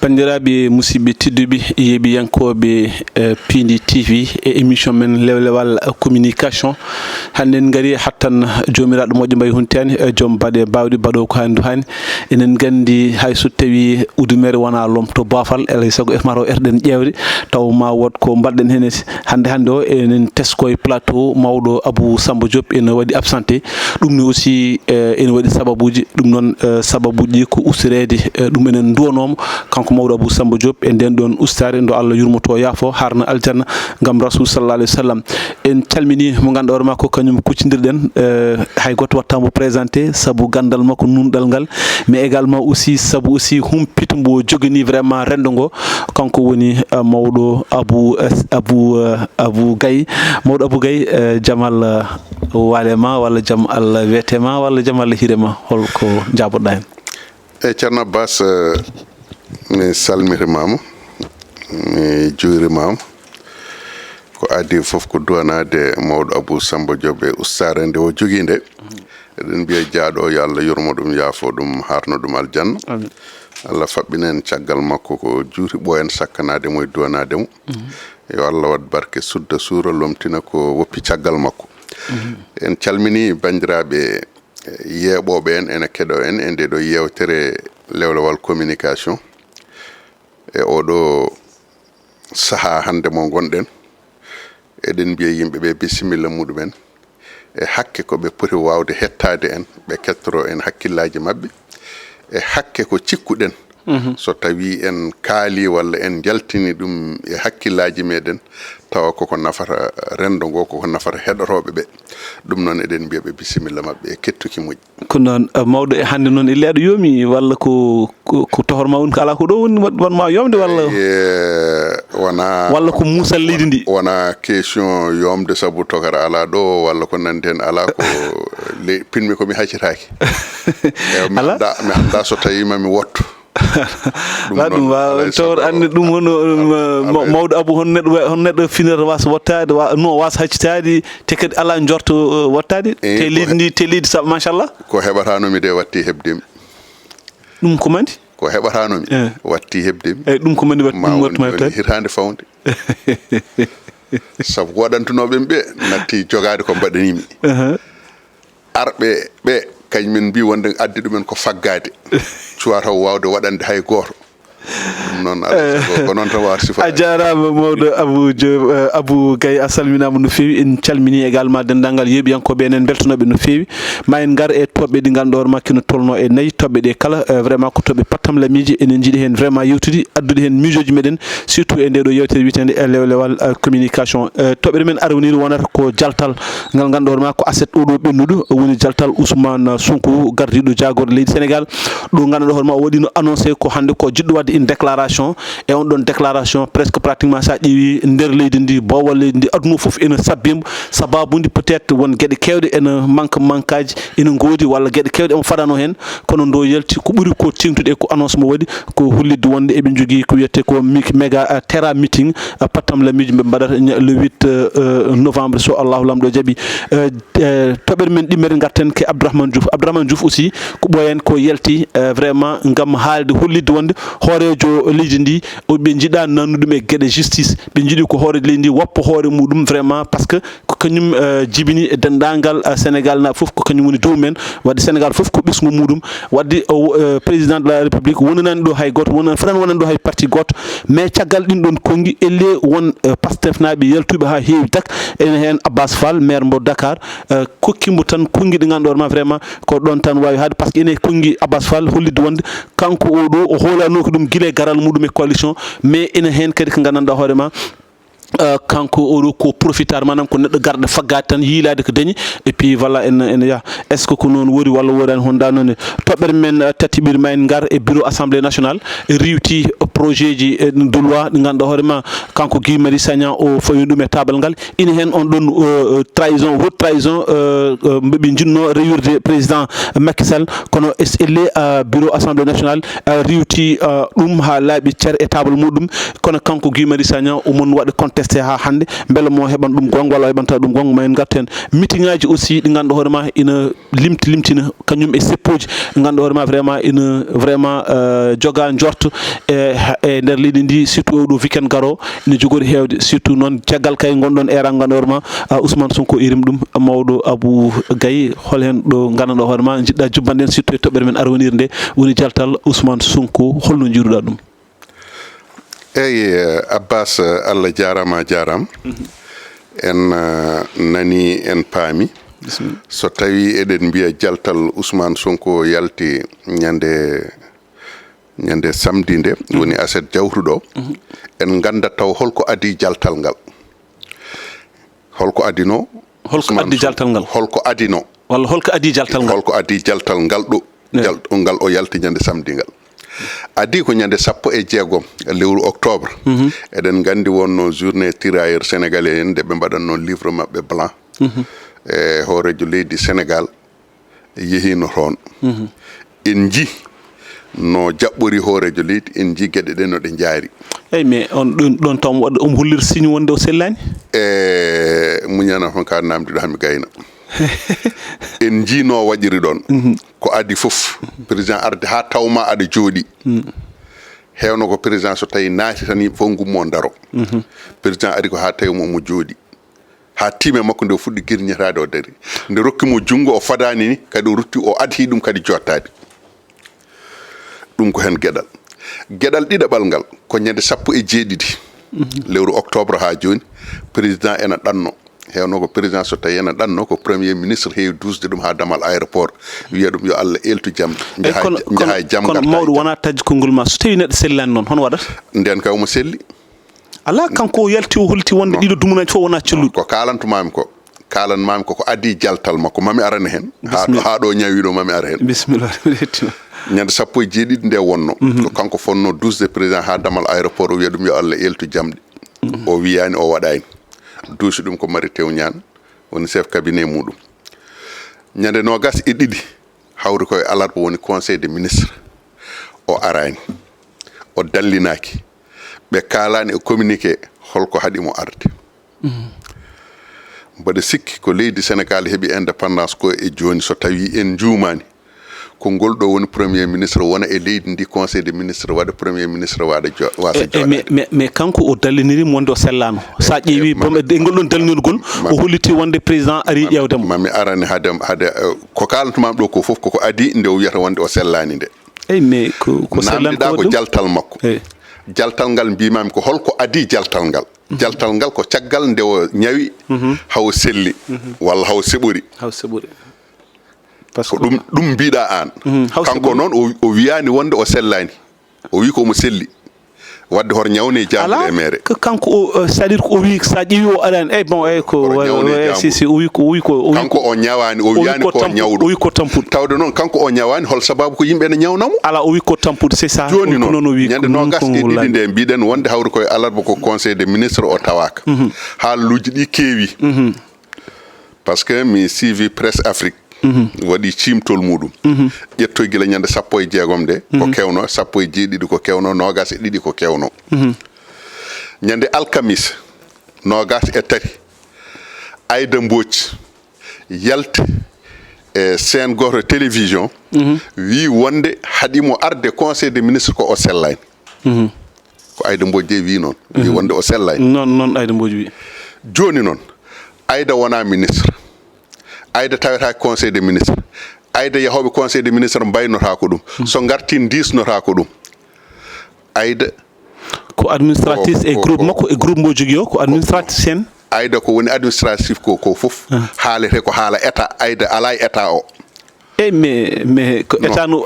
Bandiraɓe musidɓe tedduɓe yeeɓiyankoɓe Pindi TV e émission men lewlewal communication hande en gaari hattan jomiraɗo moƴƴo mbayi huntani joom baɗe bawɗi baɗo ko handu hani enen gandi hay so tawi udumere wona lomto bafal elay saago mataw erɗen ƴewde taw ma wod ko mbaɗɗen hen hande o enen teskoye plateau mawɗo Abou Samba Diop ene waɗi absenté ɗum ni aussi ene waɗi sababuji ɗum noon sababuji ko ustorede ɗum enen duwanoma kanko mawɗo Abou Samba Diop e nden ɗon ustare ndo Allah yurmoto yaafo harna aljanna gam rasul sallallahu alayhi wa sallam en calmini mo ganduɗa hoorema ko kañum kuccidirɗen hay goto wattamo présenté saabu gandal makko nunɗal ngal mais également aussi saabu aussi humpito mbo jogani vraiment rendo ngo kanko woni mawɗo Abou Gaye mawɗo Abou Gaye jamal walema walla jaam Allah wiyetema walla jaam Allah hirema holko jaboɗa hen Ceerno Abbas mi salmitimama mi juurimama ko adi fof ko duwanade mawɗo Abou Samba Diop e ustare nde o jogui nde eɗen mbiya jaaɗo yo Allah yurmo ɗum yaafo ɗum harno ɗum aljanna Allah faɓɓinen caggal makko ko juuti ɓooyen sakkanade mo e duwanade mo yo Allah wat barke sudda suura lomtina ko woppi caggal makko en calmini bandiraɓe yeeɓoɓe en ene keɗo en e nde ɗo yewtere lewlewal communication e oɗo saaha hande mo gonɗen eɗen mbiya yimɓeɓe bisimilla muɗumen e hakke ko ɓe poti wawde hettade en ɓe kettoro en hakkillaji mabɓe e hakke ko cikkuɗen so tawi en kaali walla en jaltini ɗum e hakkillaji meɗen tawa koko nafata rendo ngo koko nafata heɗotoɓe ɓe ɗum noon eɗen mbiya ɓe bisimilla mabɓe e kettuki moƴƴi ko noon mawɗo e hande noon ille aɗa yoomi walla ko tohorma woni ko ala ko ɗo woni wonma yomde walla wona walla ko muusal leydi ndi wona question yomde saabu tokara ala ɗo walla ko nandi hen ala ko pinmi komi haccitaki mi anda so tawi mami wotto ɗum wawa tawr ande ɗum hono mawɗo Abou hon neɗɗo finata wasa wottade no wasa haccitade te kadi ala jorto wottade te leydi saabu machallah ko heɓatanomi de watti hebdemi ɗum ko mandi ko heɓatanomi watti hebdemi eyyi ɗum ko mandi watti ɗum wattuma heɓtade hirande fawde saabu waɗantunoɓen ɓe natti jogade ko mbaɗanimi arɓe ɓe kañumen mbi wonde addi ɗumen ko faggade cuwata wawde waɗande hay goto ɗum noon ko noon tan wawata sifa a jarama mawɗo Abou Gaye a salminama no fewi en calmini également dendagal yeeɓiyankoɓe enen beltonoɓe no fewi ma en gar e toɓɓe ɗi ganduɗa hoorema kino tolno e nayyi toɓɓe ɗe kala vraiment ko toɓɓe pattam lamiji enen jiiɗi hen vraiment yewtude addude hen miijoji meɗen surtout e nde ɗo yewtere witende lewlewal communication toɓɓere men arwiniri wonata ko jaltal ngal ganduɗa hoorema ko aset oɗo ɓennuɗo woni jaltal Ousmane Sonko gardiɗo jagorde leydi Sénégal ɗo ganduɗa hoorema o waɗino annoncé ko hande ko jiɗɗo wadde une déclaration et on ɗon déclaration presque pratiquement sa ƴeewi nder leydi ndi bowal leydi ndi aduna foof ene sabbimo sababude peut être won gueɗe kewɗe ene manquaji ene goodi walla gueɗe kewɗe emo faɗano hen kono ndo yalti ko ɓuuri ko tengtude ko annonce mo waɗi ko hullidde wonde eɓe jogui ko wiyete ko méga terra meeting pattam lamiji ɓe mbaɗata le 8 novembre so Allahu lamɗo jaaɓi toɓɓere men ɗimmere garten ke Abdourahmane Diouf aussi ko ɓoyen ko yalti vraiment gam haalde hollidde wonde hoorejo leydi ndi ɓe jiiɗa nannuɗum e gueɗe justice ɓe jiiɗi ko hoore leydi ndi woppa hoore muɗum vraiment par ce que ko kañum jibini e dendagal Sénégal na foof ko kañum woni dow men wadde Sénégal foof ko ɓesgu muɗum wadde président de la république wonanani ɗo hay goto fotani wonani ɗo hay parti goto mais caggal ɗin ɗon konngui elle won Pastef naɓe yaltuɓe ha heewi dak ene hen Abbas Fall maire mbo Dakar kokkimo tan konngui ɗi ganduɗa hoorema vraiment ko ɗon tan wawi haade par ce que ene konngui Abbas Fall hollidde wonde kanko oɗo o hoolano ko ɗum guila garal muɗum e coalition mais ene hen kadi ko gandanɗa hoorema kanko oɗo ko profitar manam ko neɗɗo garɗo faggade tan yiilade ko dañi et puis voilà ene yaha est ce que ko noon wori walla wodani honda noon toɓɓere men tatiɓiri ma en gar e bureau assemblée nationale riwti projet ji de loi ɗi ganduɗa hoorema kanko Guy Marius Sagna o fawi ɗum e table ngal ina hen on ɗon trahison haute trahison mbeɓe jinno rewirde président Macky Sall kono elle bureau assemblée nationale riwti ɗum ha laaɓi ceer e table muɗum kono kanko Guy Marius Sagna omon waɗa contesté ha hande beele mo heɓan ɗum gonga walla heɓanta ɗum gonga ma en gartu hen meeting ngaji aussi ɗi ganduɗa hoorema ina limtina kañum e seppoji ɗi ganduɗa hoorema vraiment ina vraiment joga jorto e e nder leydi ndi surtout oɗo weekend garo ene jogori hewde surtout noon caggal kay gonɗon era ganɗorma Ousmane Sonko irim ɗum mawɗo Abou Gaye hol hen ɗo gandanɗo hoorema jiɗɗa jubbanden surtout e toɓɓere men arwonir nde woni jaltal Ousmane Sonko holno jiruɗa ɗum? eyyi Abbas Allah jarama en nani en paami so tawi eɗen mbiya jaltal Ousmane Sonko yalti ñande samedi nde woni aset jawtuɗo en ganda taw holko adi jaltal ngal holko adino holko addi jaltal ngal holko adino walla holko adi jaltal ngal holko adi jaltal ngal ɗo ngal o yalti ñande samedi ngal adi ko ñande 16 lewru octobre eɗen gandi wonno journée tirailleur sénégalais en de ɓe mbaɗanno livre mabɓe blanc e hoorejo leydi Sénégal yehino toon en ji no jaɓɓori hoorejo leydi en ji gueɗe ɗe no ɗe jaari eyyi mais on ɗon taw hollir signe wonde o sellani muñana toon ka namdiɗo hami gayna en ji no waɗiri ɗon ko adi fof président arde ha tawma aɗa jooɗi hewno ko président so tawi naati tan yimɓe fof gummo daro président ari ko ha tawimo omo jooɗi ha time makko nde o fuɗɗi guirñetade o dari nde rokkimo junggo o fadani ni kadi o rutti o adhi ɗum kadi jottade ɗum ko hen gueɗal ɗiɗaɓal ngal ko ñande 17 lewru octobre ha joni président ena ɗanno hewno ko président so tawi ena ɗanno ko premier ministre heewi dusde ɗum ha damal aéroport wiya ɗum yo Allah eltu jaam jaha e jaam kono mawɗo wona taji konngol ma so tawi neɗɗo sellani noon hono waɗata nden kay omo selli ala kanko o yalti o holti wonde ɗiɗo dumunaji fof wona celluɗo ko kalanmami ko adi jaltal makko mami arane hen ha ɗo ñawiɗo mami ara hen bisimilla ñande 17 nde wonno ko kanko fonno dusde président ha damal aéroport o wiya ɗum yo Allah eltu jamɗe o wiyani o waɗani duusi ɗum ko Mary Teuw Niane woni chef cabinet muɗum ñande 22 hawri koye alarba woni conseil des ministres o arani o dallinaki ɓe kalani e communiqué holko haɗimo arde mbaɗa sikki ko leydi Sénégal heeɓi indépendance ko e joni so tawi en juumani ko ngol ɗo woni premier ministre wona e leydi ndi conseil des ministres waɗa premier ministre wasa joɗade mais kanko o dallinirimo wonde o sellano sa ƴeewi e ngol ɗon dallinirgol o holliti wonde président ari ƴewdemo mami arani haade ko kalantumam ɗo ko foof koko adi nde o wiyata wonde o sellani nde eyyi mais ko namdiɗa ko jaltal makko jaltal ngal mbimami ko holko adi jaltal ngal ko caggal nde o ñawi hawo selli walla hawo seɓori ko ɗum mbiɗa an kanko noon o wiyani wonde o sellani o wi ko omo selli wadde hoto ñawne jabude e mere kanko c'est à dire ko o wi sa ƴeewi o arani eyyi bon eyyi ko si o wi ko kanko o ñawani o wiyani ko ñawɗo o wi ko tampude tawde noon kanko o ñawani hol sababu ko yimɓe ne ñawnamo ala o wi ko tampude c'est ça joni noon ñande 22 nde mbiɗen wonde hawri koye alarba ko conseil des ministres o tawaka haaluji ɗi keewi par ce que mi suivi presse Afrique waɗi cimtol muɗum ƴettoy gila ñande 16 nde ko kewno 17 ko kewno 22 ko kewno ñande alkamis 23 Aïda Mbodj yalti e scène goto télévision wi wonde haɗimo arde conseil des ministres ko o sellani ko Aïda Mbodj de wi noon wi wonde o sellani noon Aïda Mbodj wi joni noon Aïda wona ministre Aïda tawata conseil des ministres Aïda yahoɓe conseil des ministres mbaynota ko ɗum so gartin disnota ko ɗum Aïda ko administratrice e groupe makko e groupe mo jogui o ko administratrice en Aïda ko woni administratif ko foof haalete ko haala état Aïda ala état o eyyi mais ko état non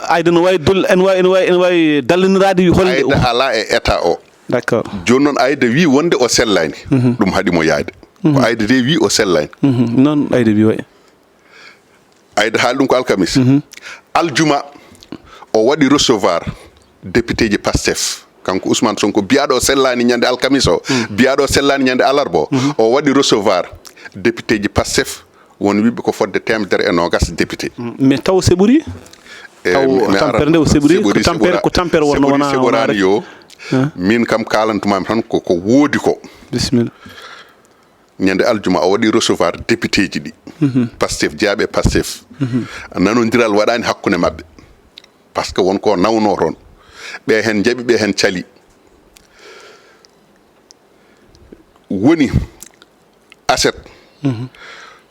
Aïda no wawi ene wawi dallinirade holde Aïda ala e état o d'accord joni noon Aïda wi wonde o sellani ɗum haɗimo yaade ko Aïda de wi o sellani noon Aïda wi way Aïda haali ɗum ko alkamis aljuma o waɗi recevoir député ji Pastef kanko Ousmane Sonko biyaɗo o sellani ñande alkamis o biyaɗo o sellani ñande alarba o waɗi recevoir député ji Pastef won wiɓe ko fodde 120 député mais taw seɓori taw tampere nde o seɓori ko tampere wonno wona seɓorani yo min kam kalantumami tan ko woodi ko bisimilla ñande aljuma o waɗi recevoir député ji ɗi Pastef jaaɓe Pastef nanodiral waɗani hakkude mabɓe par ce que wonko nawno toon ɓe hen jaɓi ɓe hen cali woni aset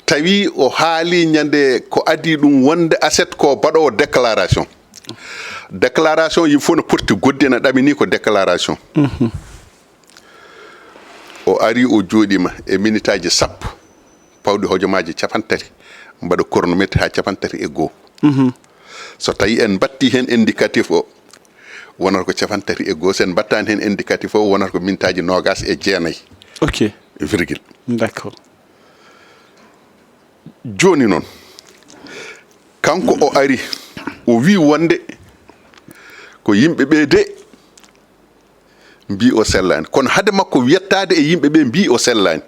tawi o haali ñande ko adi ɗum wonde aset ko baɗowo déclaration déclaration yim fof no poti goddi ene ɗamini ko déclaration o ari o jooɗima e minute aji sappo pawɗi hojomaji capantati mbaɗa chronométre ha capantati e goho so tawi en batti hen indicatif o wonata ko capantati e goho sen battani hen indicatif o wonata ko minute aji nogas e jeenayyi ok virgule d'accord joni noon kanko o ari o wi wonde ko yimɓe ɓe de mbi o sellani kono hade makko wiyettade e yimɓe ɓe mbi o sellani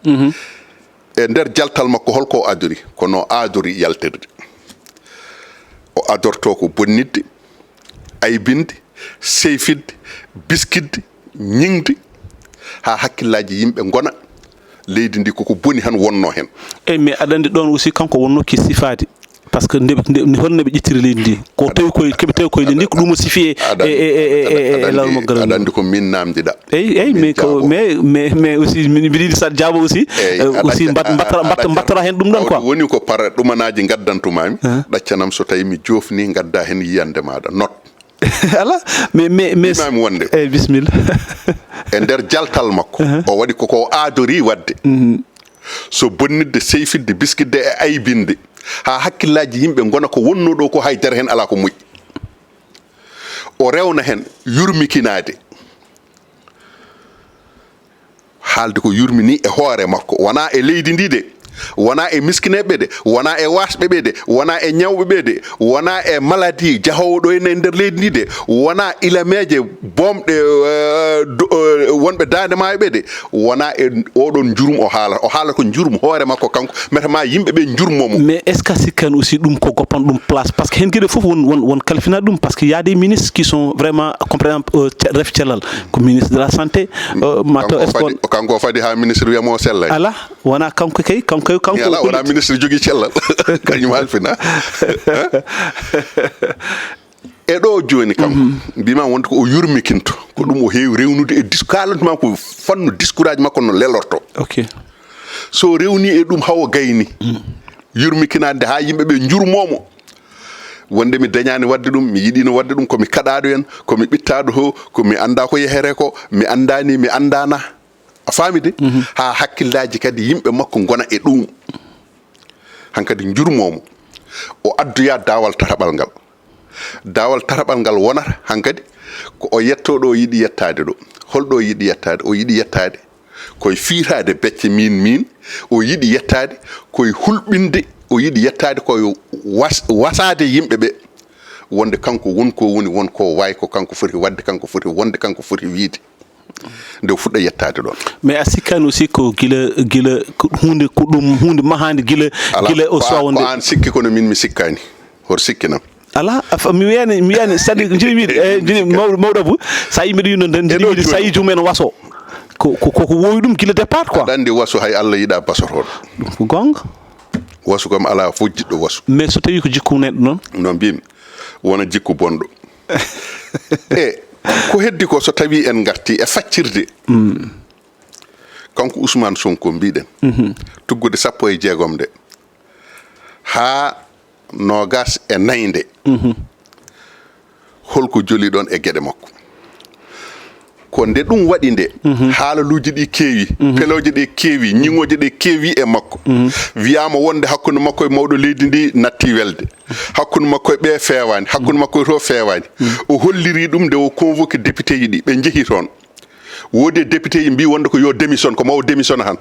e nder jaltal makko holko o adori kono adori yaltirde o adorto ko bonnidde aybinde seyfidde biskidde ñingde ha hakkillaji yimɓe gona leydi ndi koko boni han wonno hen eyyi mais aɗa andi ɗon aussi kanko wonnoki sifade par ce que holno ɓe ƴettiri leydi ndi ko tawi koye keɓe tawi koye leydi ndi ko ɗum o sifi e lawol mo gara aɗa andi ko min namdiɗa eyyi mais aussi mbiɗa yiɗi saɗa jaabo aussi aussi mbattara hen ɗum ɗon quoi woni ko par ɗumanaji gaddantumami ɗaccanam so tawi mi jofni gadda hen yiyande maɗa not ala mais wonde eyyi bisimilla e nder jaltal makko o waɗi koko aadori wadde so bonnidde seyfidde biskidde e aybinde ha hakkillaji yimɓe gona ko wonnoɗo ko haydara hen ala ko moƴƴi o rewna hen yurmikinade haalde ko yurmini e hoore makko wona e leydi ndi de wona e miskineɓe de wona e wasɓe ɓe de wona e ñawɓe ɓe de wona e maladie jahowo ɗo ene nder leydi ndi de wona ilameje bomɗe wonɓe dande maayo ɓe de wona e oɗon jurum o haala ko jurum hoore makko kanko metama yimɓeɓe jurmomo mais est ce que sikkani aussi ɗum ko goppan ɗum place par ce que hen gueɗe foof won kalfina ɗum par ce que y a des ministres qui sont vraiment par exemple ref cellal ko ministre de la santé mataw est ce que kanko fadi ha ministre wiyamo sellani ala wona kanko kay kanko ala wona ministre jogui cellal kañum halfina e ɗo joni kam mbima wonde ko o yurmikinto ko ɗum o heewi rewnude e kalantuma ko fanno discours aji makko no lelorto ok so rewni e ɗum hawo gayni yurmikinade ha yimɓeɓe jurmomo wonde mi dañani wadde ɗum mi yiɗino wadde ɗum komi kaɗaɗo hen komi ɓittaɗo ho komi anda ko yehere ko mi andani mi andana a faamide ha hakkillaji kadi yimɓe makko gona e ɗum hankadi jurmomo o addoya dawal tataɓal ngal wonata hankadi ko o yettoɗo o yiɗi yettade ɗo holɗo o yiɗi yettade o yiɗi yettade koye fiitade becce min o yiɗi yettade koye hulɓinde o yiɗi yettade koye wasade yimɓeɓe wonde kanko wonko woni wonko wayi ko kanko foti wadde kanko foti wonde kanko foti wiide nde fuɗɗa yettade ɗon mais a sikkani aussi ko guila hunde ko ɗum hunde mahande guila o sowa wonde ko an sikki kono min mi sikkani hoto sikkinam ala mi wiyani sadi jini wiide jini mawɗo Abou sa yimɓe yino nden jini wiide sa yi jumumen waso ko wowi ɗum guila départ quoi aɗa andi waso hay Allah yiɗa basotoɗo ɗum ko gonga wasu kam ala fof jiɗɗo wasu mais so tawi ko jikku neɗɗo noon no mbimi wona jikku bonɗo e ko heddi ko so tawi en garti e faccirde kanko Ousmane Sonko mbiɗen tuggude 16 nde ha 24 nde holko joli ɗon e gueɗe makko ko nde ɗum waɗi nde haalaluji ɗi keewi peloje ɗe keewi ñiŋoje ɗe keewi e makko wiyama wonde hakkude makko e mawɗo leydi ndi natti welde hakkude makko e ɓe fewani hakkude makko e to fewani o holliri ɗum nde o convoqué député ji ɗi ɓe jeehi toon woodi député ji mbi wonde ko yo démission ko mawo démission han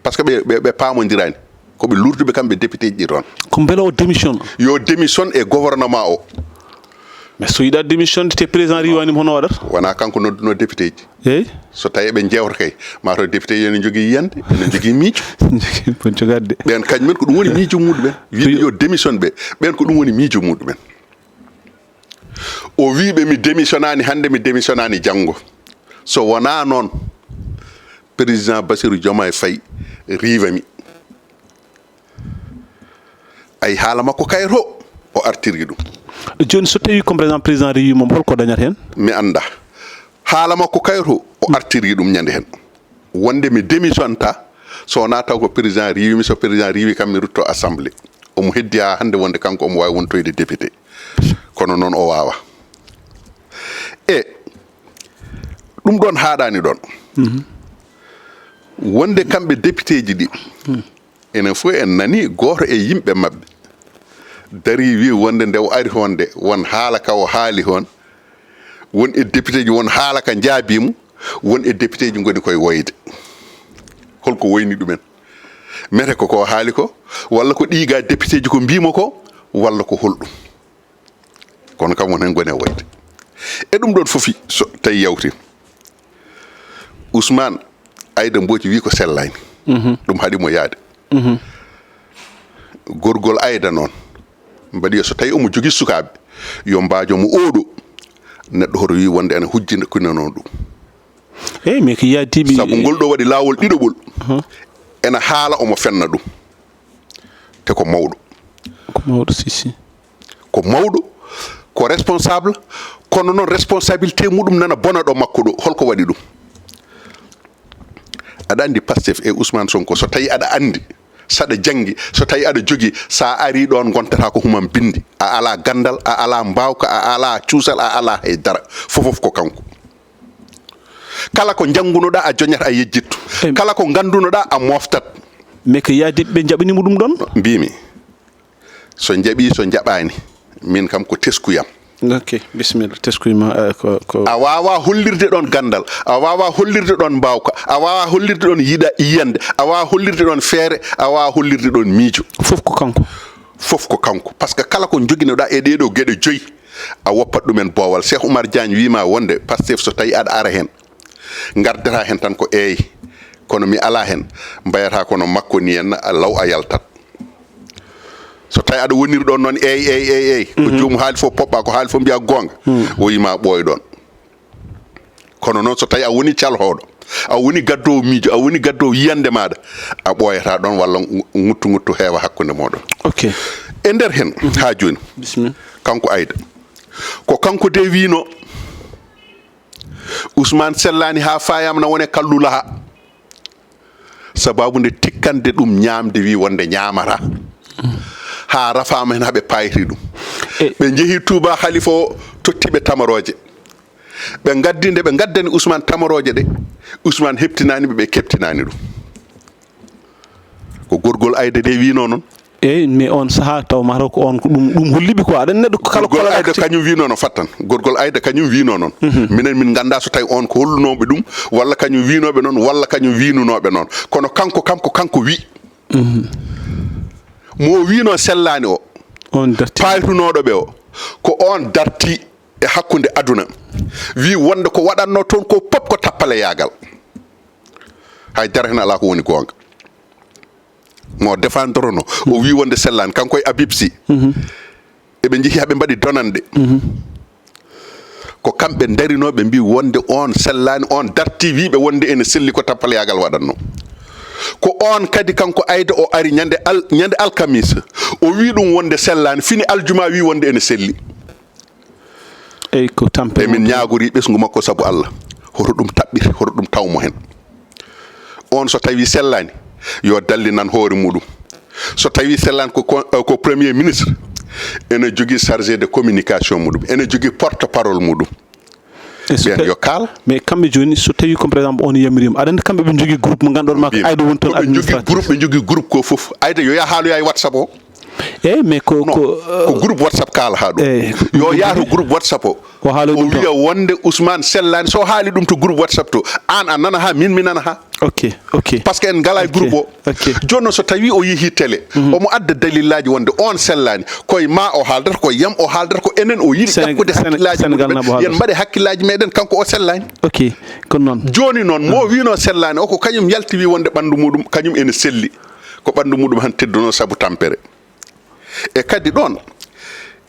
par ce que ɓe pamodirani koɓe lurduɓe kamɓe député ji ɗi toon ko beele o démission yo démission e gouvernement o mais so yiɗa démission te président riwanima hono waɗata wona kanko nodduno député ji eyyi so tawi ɓe jewta kay mataw député ji ene jogui yiyande ene jogui miijo bon jogadde ɓen kañumen ko ɗum woni miijo muɗumen wiide yo démission ɓen ko ɗum woni miijo muɗumen o wiɓe mi démissionnani hande mi démissionnani janggo so wona noon président Bassirou Diomaye Faye riwami ay haala makko kayro o artirgi ɗum joni so tawi comme par exemple président rewi mom holko dañata hen mi anda haala makko kayro o artiri ɗum ñande hen wonde mi démission ta so wona taw ko président riwimi so président riwi kam mi rutto assemblée omo heddi ha hande wonde kanko omo wawi wontoyde député kono noon o wawa e ɗum ɗon haaɗani ɗon wonde kamɓe député ji ɗi enen fof en nani goto e yimɓe mabɓe dari wi wonde nde o ari honde won haala ka o haali hon won e député ji won haala ka jaabimo won e député ji goni koye woyde holko woyni ɗumen mete ko haali ko walla ko ɗiiga député ji ko mbimo ko walla ko holɗum kono kam won hen goni e woyde e ɗum ɗon fofi so tawi yawti Ousmane Aida Mbodji wi ko sellani ɗum haɗimo yaade gorgol Aida noon mbaɗi so tawi omo jogui sukaɓe yo mbajomo oɗo neɗɗo hoto wi wonde ene hujjina kuna noon ɗum eyyi mais ko yaadiɓe saabu ngol ɗo waɗi lawol ɗiɗoɓol ene haala omo fenna ɗum te ko mawɗo si ko mawɗo ko responsable kono noon responsabilité muɗum nana bona ɗo makko ɗo holko waɗi ɗum aɗa andi Pastef e Ousmane Sonko so tawi aɗa andi saɗa janggi so tawi aɗa jogui sa ari ɗon gontata ko human bindi a ala gandal a ala mbawka a ala cuusal a ala haydara fofof ko kanko kala ko janngunoɗa a joñata a yejjittu kala ko gandunoɗa a moftat mais ko yaadiɓe ɓe jaɓanimo ɗum ɗon mbimi so jaaɓi so jaɓani min kam ko teskuyam ok bisimilla teskuyma ko a wawa hollirde ɗon gandal a wawa hollirde ɗon mbawka a wawa hollirde ɗon yiyande a wawa hollirde ɗon feere a wawa hollirde ɗon miijo fof ko kanko par ce que kala ko joguinoɗa e ɗeɗo gueɗe joyyi a woppat ɗumen boowal Cheikh Oumar Diagne wima wonde Pastef so tawi aɗa ara hen gardata hen tan ko eyi kono mi ala hen mbayata kono makko ni henna law a yaltat so tawi aɗa woniri ɗon noon eyi ko joomum haali fof popɓa ko haali fof mbiya gonga o yima ɓooy ɗon kono noon so tawi a woni calhoɗo a woni gaddowo miijo a woni gaddowo yiyande maɗa a ɓooyata ɗon walla nguttu heewa hakkude moɗon ok e nder hen ha joni bisimilla kanko Aida ko kanko de wino Ousmane sellani ha fayamna wone kallulaha sababu nde tikkande ɗum ñamde wi wonde ñamata ha rafama hen haaɓe payiri ɗum ɓe jeehi Touba halifa o tottiɓe tamaroje ɓe gaddinde ɓe gaddani Ousmane tamaroje ɗe Ousmane heptinaniɓe ɓe keptinani ɗum ko gorgol Aida de wino noon eyyi mais on saaha taw mataw ko on ɗum holliɓe ko aɗa neɗɗo kala gorgol Aida kañum wino noon fattan gorgol Aida kañum wino noon minen min ganda so tawi on ko hollunoɓe ɗum walla kañum winoɓe noon walla kañum winunoɓe noon kono kanko wi mo wino sellani o on darti paytunoɗo ɓe o ko on darti e hakkude aduna wi wonde ko waɗanno toon ko pop ko tappale yagal haydara hen ala ko woni gonga mo défendre no o wi wonde sellani kanko e Habib Sy eɓe jeehi haɓe mbaɗi donande ko kamɓe darinoɓe mbi wonde on sellani on darti wiɓe wonde ene selli ko tappale yagal waɗanno ko on kadi kanko Aida o ari ñande alkamisa o wi ɗum wonde sellani fini aljuma wi wonde ene selli eyyi ko tampe e min ñagori ɓesgu makko saabu Allah hoto ɗum taɓɓir hoto ɗum tawmo hen on so tawi sellani yo dallinan hoore muɗum so tawi sellani ko premier ministre ene jogui chargé de communication muɗum ene jogui porte parole muɗum ɓen yo kaal mais kamɓe joni so tawi comme par exemple on yamirima aɗa andi kamɓe ɓe jogui groupe mo ganduɗon ma ko Aida woni toon administrateur ɓe jogui groupe ko foof Aida yo yaha haaloya e WhatsApp o eyyi mais ko groupe WhatsApp kaala ha ɗum yo yaato groupe WhatsApp o o wiya wonde Ousmane sellani so haali ɗum to groupe WhatsApp to an a nana ha min mi nana ha ok par ce que en ngala e groupe o joni noon so tawi o yeehi télé omo adda dalillaji wonde on sellani koye ma o haaldata koye yam o haaldata ko enen o yiɗi ƴakkude hakkillaji yen mbaɗe hakkillaji meɗen kanko o sellani ok kono noon joni noon mo wino sellani o ko kañum yalti wi wonde ɓandu muɗum kañum ene selli ko ɓandu muɗum han tedduno saabu tampere e kadi ɗon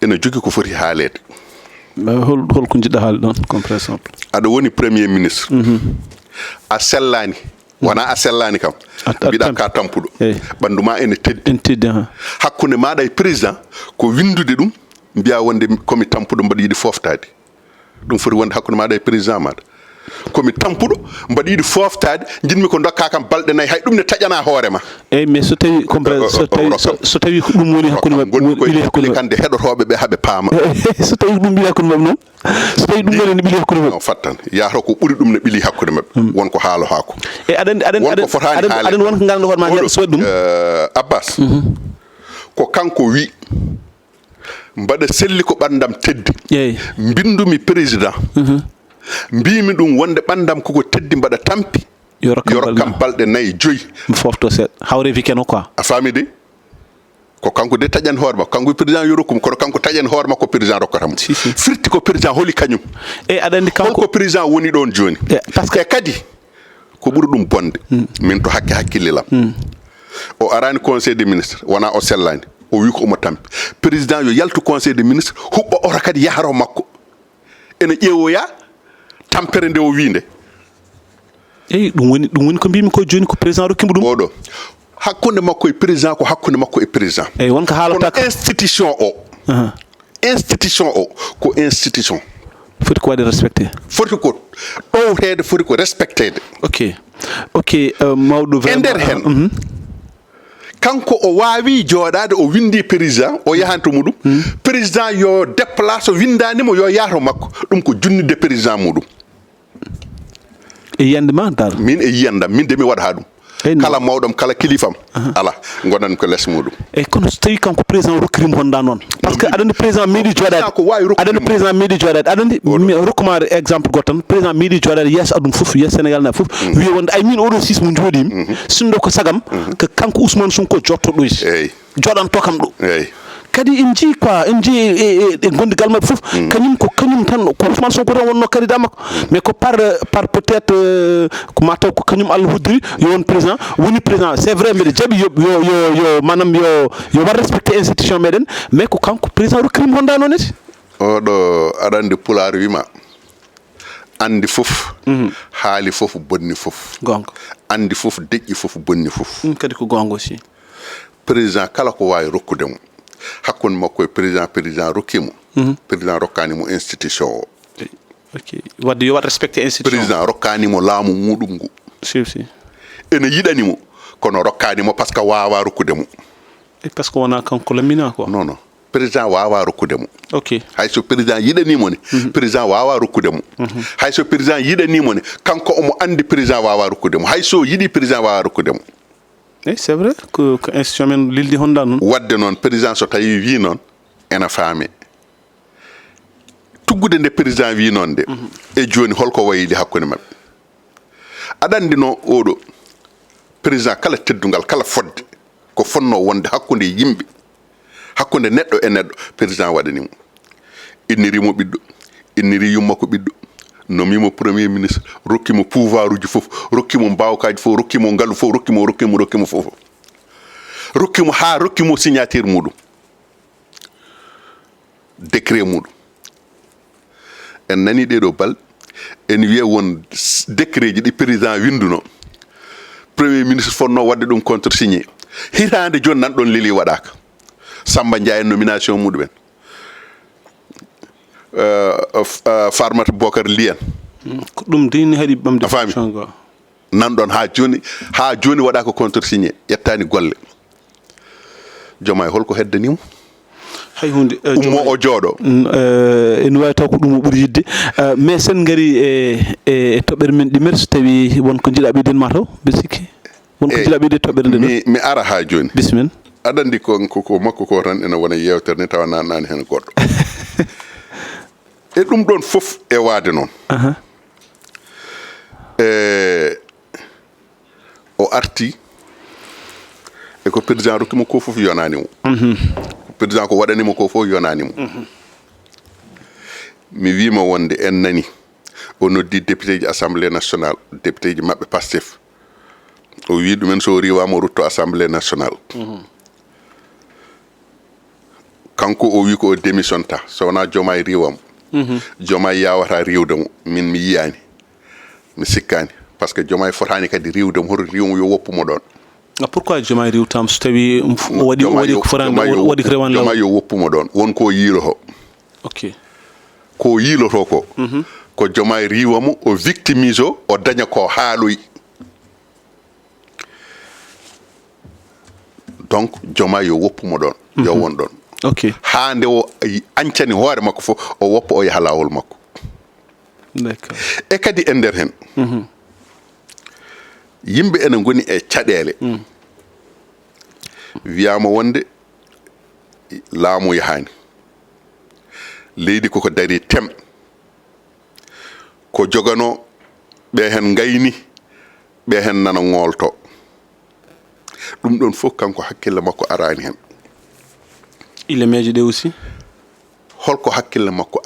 ene jogui ko foti haalede holko jiɗɗa haali ɗon comme par exemple aɗa woni premier ministre a sellani wona a sellani kam mbiɗa ka tampuɗo ɓanduma ene teddi ha hakkude maɗa e président ko windude ɗum mbiya wonde komi tampuɗo mbaɗa yiɗi foftade ɗum foti wonde hakkude maɗa e président maɗa komi tampuɗo mbaɗa yiɗi foftade jinmi ko dokka kam balɗe 4 hay ɗum ne taƴana hoorema eyyi mais so tawi so tawi ko ɗum woni hakkude mabɓe ɓiili hakkude kande heɗotoɓe ɓe haaɓe paama so tawi ɗum ɓiili hakkude mabɓe noon so tawi ɗum woni ne ɓiili hakkude mabɓe fattan yahata ko ɓuuri ɗum ne ɓiili hakkude mabɓe wonko haalo haako e aɗen wonko ganduɗo hoore ma neɗɗo so waɗi ɗum Abbas ko kanko wi mbaɗa selli ko ɓandam teddi eyyi mbindumi président mbimi ɗum wonde ɓandam koko teddi mbaɗa tampi yo rokkam balɗe 4 5 mi fofto seeɗa hawre wi keno quoi a faami de ko kanko de taƴani hoore makko kanko président yo rokkum kono kanko taƴani hoore makko président rokkatamo firti ko président holi kañum e aɗa andi kanko holko président woni ɗon joni par ce que kadi ko ɓuri ɗum bonde min to hakkillilam o arani conseil des ministres wona o sellani o wi ko omo tampi président yo yaltu conseil des ministres huɓɓa ora kadi yaharo makko ene ƴeewoya tampere nde o winde eyyi ɗum woni ko mbimi ko joni ko président rokkimo ɗum oɗo hakkude makko e président ko hakkude makko e président eyyi wonko haalata institution o ko institution foti ko waɗe respecté foti ko ɗowtede foti ko respectede ok mawɗo e nder hen kanko o wawi jooɗade o windi président o yahanto muɗum président yo déplace o windanimo yo yahto makko ɗum ko junnide président muɗum e yiyande ma dal min e yiyandam min de mi waɗa ha ɗum kala mawɗom kala kilifam ala gonanmi ko less muɗum eyyi kono so tawi kanko président rokkirimo honda noon par ce que aɗa andi président meeɗi joɗade aɗa andi président meeɗi joɗade aɗa andi rokkuma exemple goto tan président meeɗi joɗade yeeso aduna foof yeeso sénégal na foof wiye wonde ay min oɗo sis mo jooɗimi sinno ko sagam ko kanko Ousmane Sonko jottoɗoyde eyyi joɗanto kam ɗo eyyi kadi en jii quoi en jii e gondigal mabɓe fof kañum tan ko Ousmane Sonko tan wonno candidat makko mais ko par peut être ko mataw ko kañum Allah hoddiri yo won président woni président c'est vrai mbiɗa jaaɓi yo manam yo war respecté institution meɗen mais ko kanko président rokkirimo honda noon eti oɗo aɗa andi pulaar wima andi fof haali fof bonni fof gonga andi fof deƴƴi fof bonni fof kadi ko gonga aussi président kala ko wawi rokkudemo hakkunde makko e président rokkimo président rokkanimo institution o ok wadde yo wat respecté institution président rokkanimo laamu muɗum ngu si ene yiɗanimo kono rokkanimo par ce que wawa rokkudemo par ce que wona kanko lammina quoi non président wawa rokkudemo ok hay so président yiɗanimo ne président wawa rokkudemo hay so président yiɗanimo ne kanko omo andi président wawa rokkudemo hay so yiɗi président wawa rokkudemo eyyi c'est vrai ko institution men lildi honda noon wadde noon président so tawi wi noon ena faame tuggude nde président wi noon nde e joni holko wayili hakkude mabɓe aɗa andi no oɗo président kala teddungal kala fodde ko fonno wonde hakkude yimɓe hakkude neɗɗo e neɗɗo président waɗanimo innirimo ɓiɗɗo inniri yumma ko ɓiɗɗo nomimo premier ministre rokkimo pouvoir uji fof rokkimo mbawkaji fof rokkimo ngalu fof rokkimo fof rokkimo ha rokkimo signature muɗum décret muɗum en nani ɗeɗo balɗe en wiya won décret ji ɗi président winduno premier ministre fonno wadde ɗum contre signé hitande joni nan ɗon leli waɗaka Samba Ndiaye nomination muɗumen Farmata Bocar Liyan ko ɗum dini haɗi ɓamde fami nan ɗon ha joni waɗaka contre signé ƴettani golle Diomaye holko heddanimo hay hunde ummo o jooɗo ene wawi taw ko ɗum o ɓuuri yidde mais sen gari e toɓɓere men ɗimer so tawi wonko jiiɗa ɓeyden ma taw mbiɗa sikki wonko jiiɗa ɓeyde toɓɓere nde mi ara ha joni bismin aɗa andi ko makko ko tan ene wona yewtere ni tawa nanani hen goɗɗo e ɗum ɗon fof e waade noon o arti e ko président rokkimo ko fof yonanimo président ko waɗanimo ko fof yonanimo mi wima wonde en nani o noddi député ji assemblée nationale député ji mabɓe Pastef o wi ɗumen so riwama o rutto assemblée nationale kanko o wi ko o démission ta so wona Diomaye riwamo Diomaye yawata riwdemo min mi yiyani mi sikkani par ce que Diomaye fotani kadi riwdemo hoto riwmo yo woppumo ɗon pourquoi Diomaye riwtama so tawi waɗi ko forande waɗi ko rewan law Diomaye yo woppumo ɗon wonko yiiloto ok ko yiiloto ko ko Diomaye riwamo o victimise o daña ko haaloyi donc Diomaye yo woppumo ɗon yo won ɗon ok hande o ancani hoore makko fof o woppa o yaha lawol makko d'accord e kadi e nder hen yimɓe ene goni e caɗele wiyama wonde laamu yahani leydi koko dari tem ko jogano ɓe hen gayni ɓe hen nana ngolto ɗum ɗon fof kanko hakkille makko arani hen ile meje ɗe aussi holko hakkille makko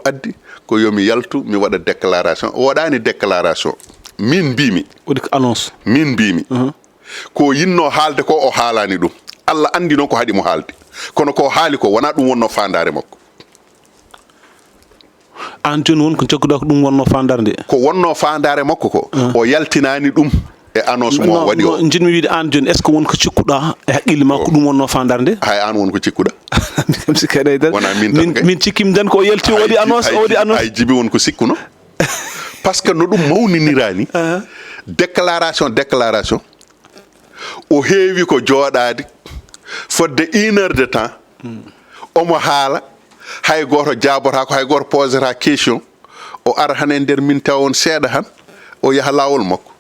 addi ko yomi yaltu mi waɗa déclaration o waɗani déclaration min mbimi waɗi ko annonce min mbimi ko yinno haalde ko o haalani ɗum Allah andi noon ko haɗi mo haalde kono ko haali ko wona ɗum wonno fandare makko an joni won ko jagguɗa ko ɗum wonno fandare nde ko wonno fandare makko ko o yaltinani ɗum e annonce mo waɗi o jinmi wiide an joni est ce que won ko cikkuɗa e haqqille ma ko ɗum wonno fandare nde hay an won ko cikkuɗa kam sikkaɗa tan wona min cikkimi tan ko o yalti o waɗi annonce o waɗi annonce ay jibi won ko sikkuno par ce que no ɗum mawninirani déclaration o heewi ko jooɗade fodde 1 heure de temps omo haala hay goto jabota ko hay goto posera question o ara han e nder min taw on seeɗa han o yaha lawol makko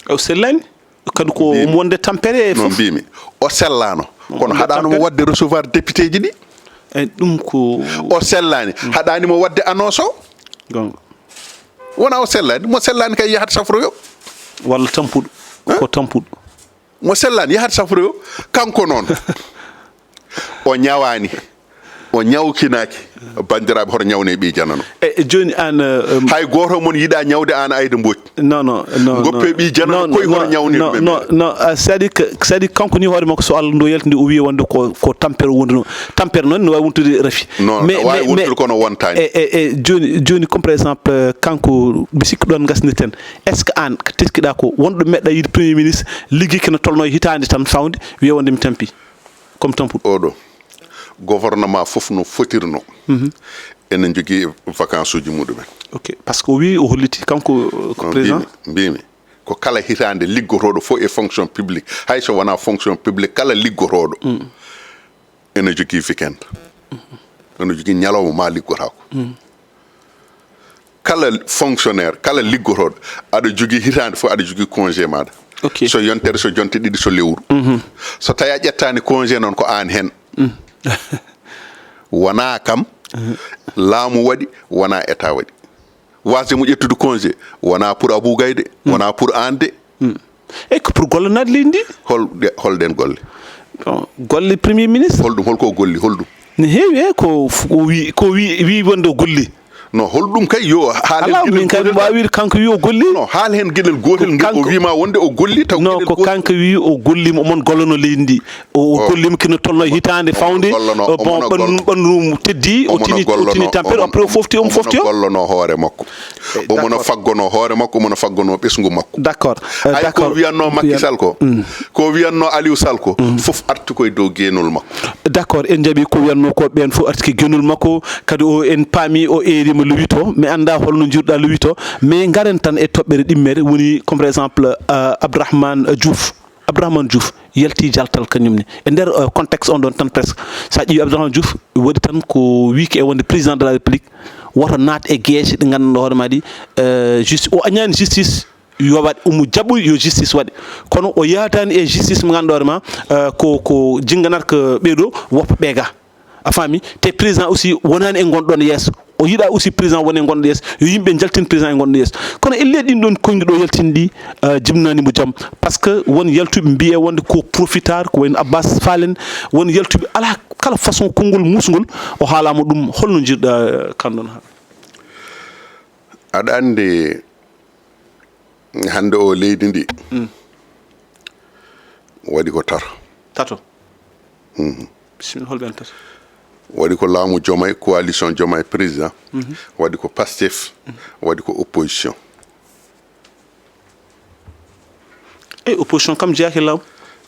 o sellani kadi ko wonde tampere e non mbimi o sellano kono haɗanimo wadde recevoir député ji ɗi e ɗum ko o sellani haɗanimo wadde annonce o gonga wona o sellani mo sellani kay yahat safroyo walla tampuɗo ko tampuɗo mo sellani yahat safroyo kanko noon o ñawani o ñawkinaki bandiraɓe hoto ñawne ɓi janano e joni an hay goto mon yiiɗa ñawde an Aïda Mbodj non goppe ɓi janano koye hoto ñawne non c'est-à-dire kanko ni hoore makko so Allah ndo yaltinde o wi wonde ko tampere wonduno tampere noon no wawi wontude rafi mais wawi wontude kono wontani e joni comme par exemple kanko ɓe sikki ɗon gasnirten est ce que an teskiɗa ko wonɗo meɗɗa yiide premier ministre ligguey kene tolno hitande tan fawde wiya wonde mi tampi comme tampuɗo oɗo gouvernement fof no fotirno enen jogui vacance uji muɗumen ok par ce que o wi o holliti kanko ko président mbimi ko kala hitande liggotoɗo fof e fonction publique hay so wona fonction publique kala liggotoɗo ene jogui weekend ene jogui ñalawma ma liggotako kala fonctionnaire kala liggotoɗo aɗa jogui hitande fof aɗa jogui congé maɗa ok so yontere so jonte ɗiɗi so lewru so tawi a ƴettani congé noon ko an hen wona kam laamu waɗi wona état waɗi wasde mo ƴettude congé wona pour Abou Gaye wona pour an de e ko pour gollanade leydi ndi holɗen golle golle premier ministre holɗum holko golli holɗum ne heewi e ko wi wonde o golli non holɗum kay yo ala min kay wawi kanko wi o golli non haala hen gueɗel gotel ngel o wima wonde o golli taw non ko kanko wi o gollima omon gollono leydi ndi o gollima kino tolno hitande fawde bon ɓandu teddi o tini tampere après o fofti omo fofti o gollono hoore makko omono faggono hoore makko omono faggono ɓesgu makko d'accord ay ko wiyanno Macky Sall ko wiyanno Aliou Sall ko fof arti koye dow guenol makko d'accord en jaaɓi ko wiyanno ko ɓen fof arti ke guenol makko kadi o en paami o erima le 8 mi anda holno jiruɗa le 8 mais garen tan e toɓɓere ɗimmere woni comme par exemple Abdourahmane Diouf yalti jaltal kañumne e nder contexte on ɗon tan presque sa ƴeewi Abdourahmane Diouf waɗi tan ko wiki e wonde président de la république woto naat e gueje ɗe ganduɗa hoore ma ɗi o añani justice yo waɗ omo jaɓoy yo justice waɗe kono o yahatani e justice mo ganduɗa hoore ma ko jingganata ko ɓeeɗo woppa ɓeega a faami te président aussi wonani e gonɗon yeeso o yiiɗa aussi président woni e gonɗo yeeso yo yimɓe jaltin président e gonɗo yeeso kono elle ɗin ɗon koyɗi ɗo yaltini ɗi jibnanimo jaam par ce que won yaltuɓe mbiye wonde ko profitare ko wayno Abbas Falen won yaltuɓe ala kala façon konngol musgol o haalama ɗum holno jiiɗa kanɗon ha aɗa andi hande o leydi ndi waɗi ko tato bisimilla holɓen tato waɗi ko laamu Diomaye coalition Diomaye président waɗi ko Pastef waɗi ko opposition e opposition kam jeeyaki law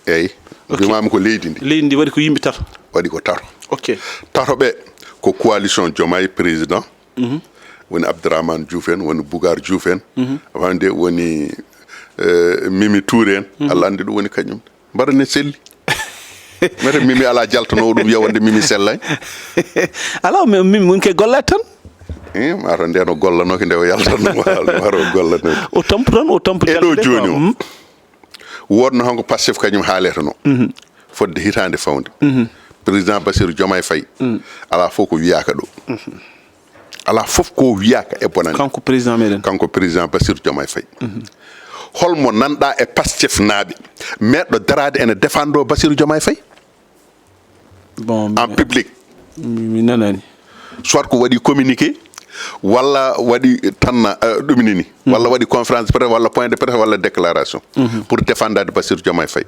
eyi wimama ko leydi ndi waɗi ko yimɓe tato waɗi ko tato ok tatoɓe ko coalition Diomaye président woni Abdourahmane Diouf en woni Bougar Diouf en wande woni Mimi Touré en Allah andi ɗum woni kañum mbaɗane selli mete Mimi ala jaltanowo ɗum yewande Mimi sellani ala Mimi woni ke gollat tan mata ndeno gollanoke nde o yaltanno waro gollanoke o tampu eɗo joni o wonno hanko Pastef kañum haaleta no fodde hitande fawde président Bassirou Diomaye Faye ala fof ko wiyaka ɗo ala fof ko wiyaka e bonani kanko président meɗen kanko président Bassirou Diomaye Faye holmo nanɗa e Pastef naaɓe meɗɗo darade ene défendre Bassirou Diomaye Faye bon en public mi nanani soit ko waɗi communiqué walla waɗi tan ɗumini ni walla waɗi conférence de presse walla point de presse walla déclaration pour défendade Bassirou Diomaye Faye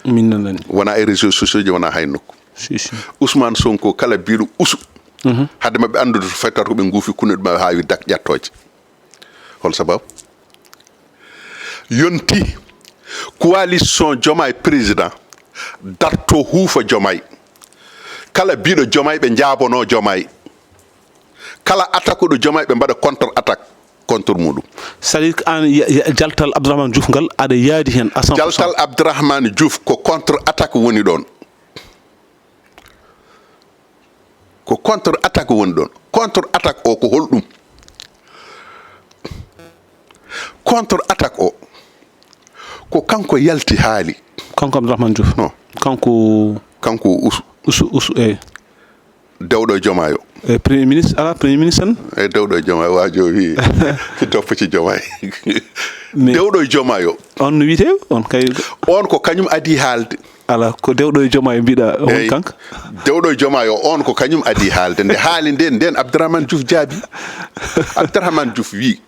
min nanani wona e réseaux sociaux ji wona hay nokku si Ousmane Sonko kala biɗo usu hadde mabɓe andude to fettata ko ɓe guufi kunnuɗe maɓe hawi dak ƴattoje hol sababu yonti coalition Diomaye président darto huufa Diomaye kala biɗo Diomaye ɓe jaabono Diomaye kala attaque ɗo Diomaye ɓe mbaɗa contre attaque contre muɗum c'est à dire que an jaltal Abdourahmane Diouf ngal aɗa yaadi hen à 100%. jaltal Abdourahmane Diouf ko contre attaque woni ɗon ko contre attaque woni ɗon contre attaque o ko holɗum contre attaque o ko kanko yalti haali kanko Abdourahmane Diouf non kanko usu eyi dewɗo Diomaye o premier ministre premier ministre en e dewɗo Diomaye wajo wi ki toppuci Diomaye dewɗo Diomaye o on no wiyete on kay on ko kañum adi haalde ala ko dewɗo Diomaye mbiɗa on kanko dewɗo Diomaye o on ko kañum adi haalde nde haali nden Abdourahmane Diouf jaabi Abdourahmane Diouf wi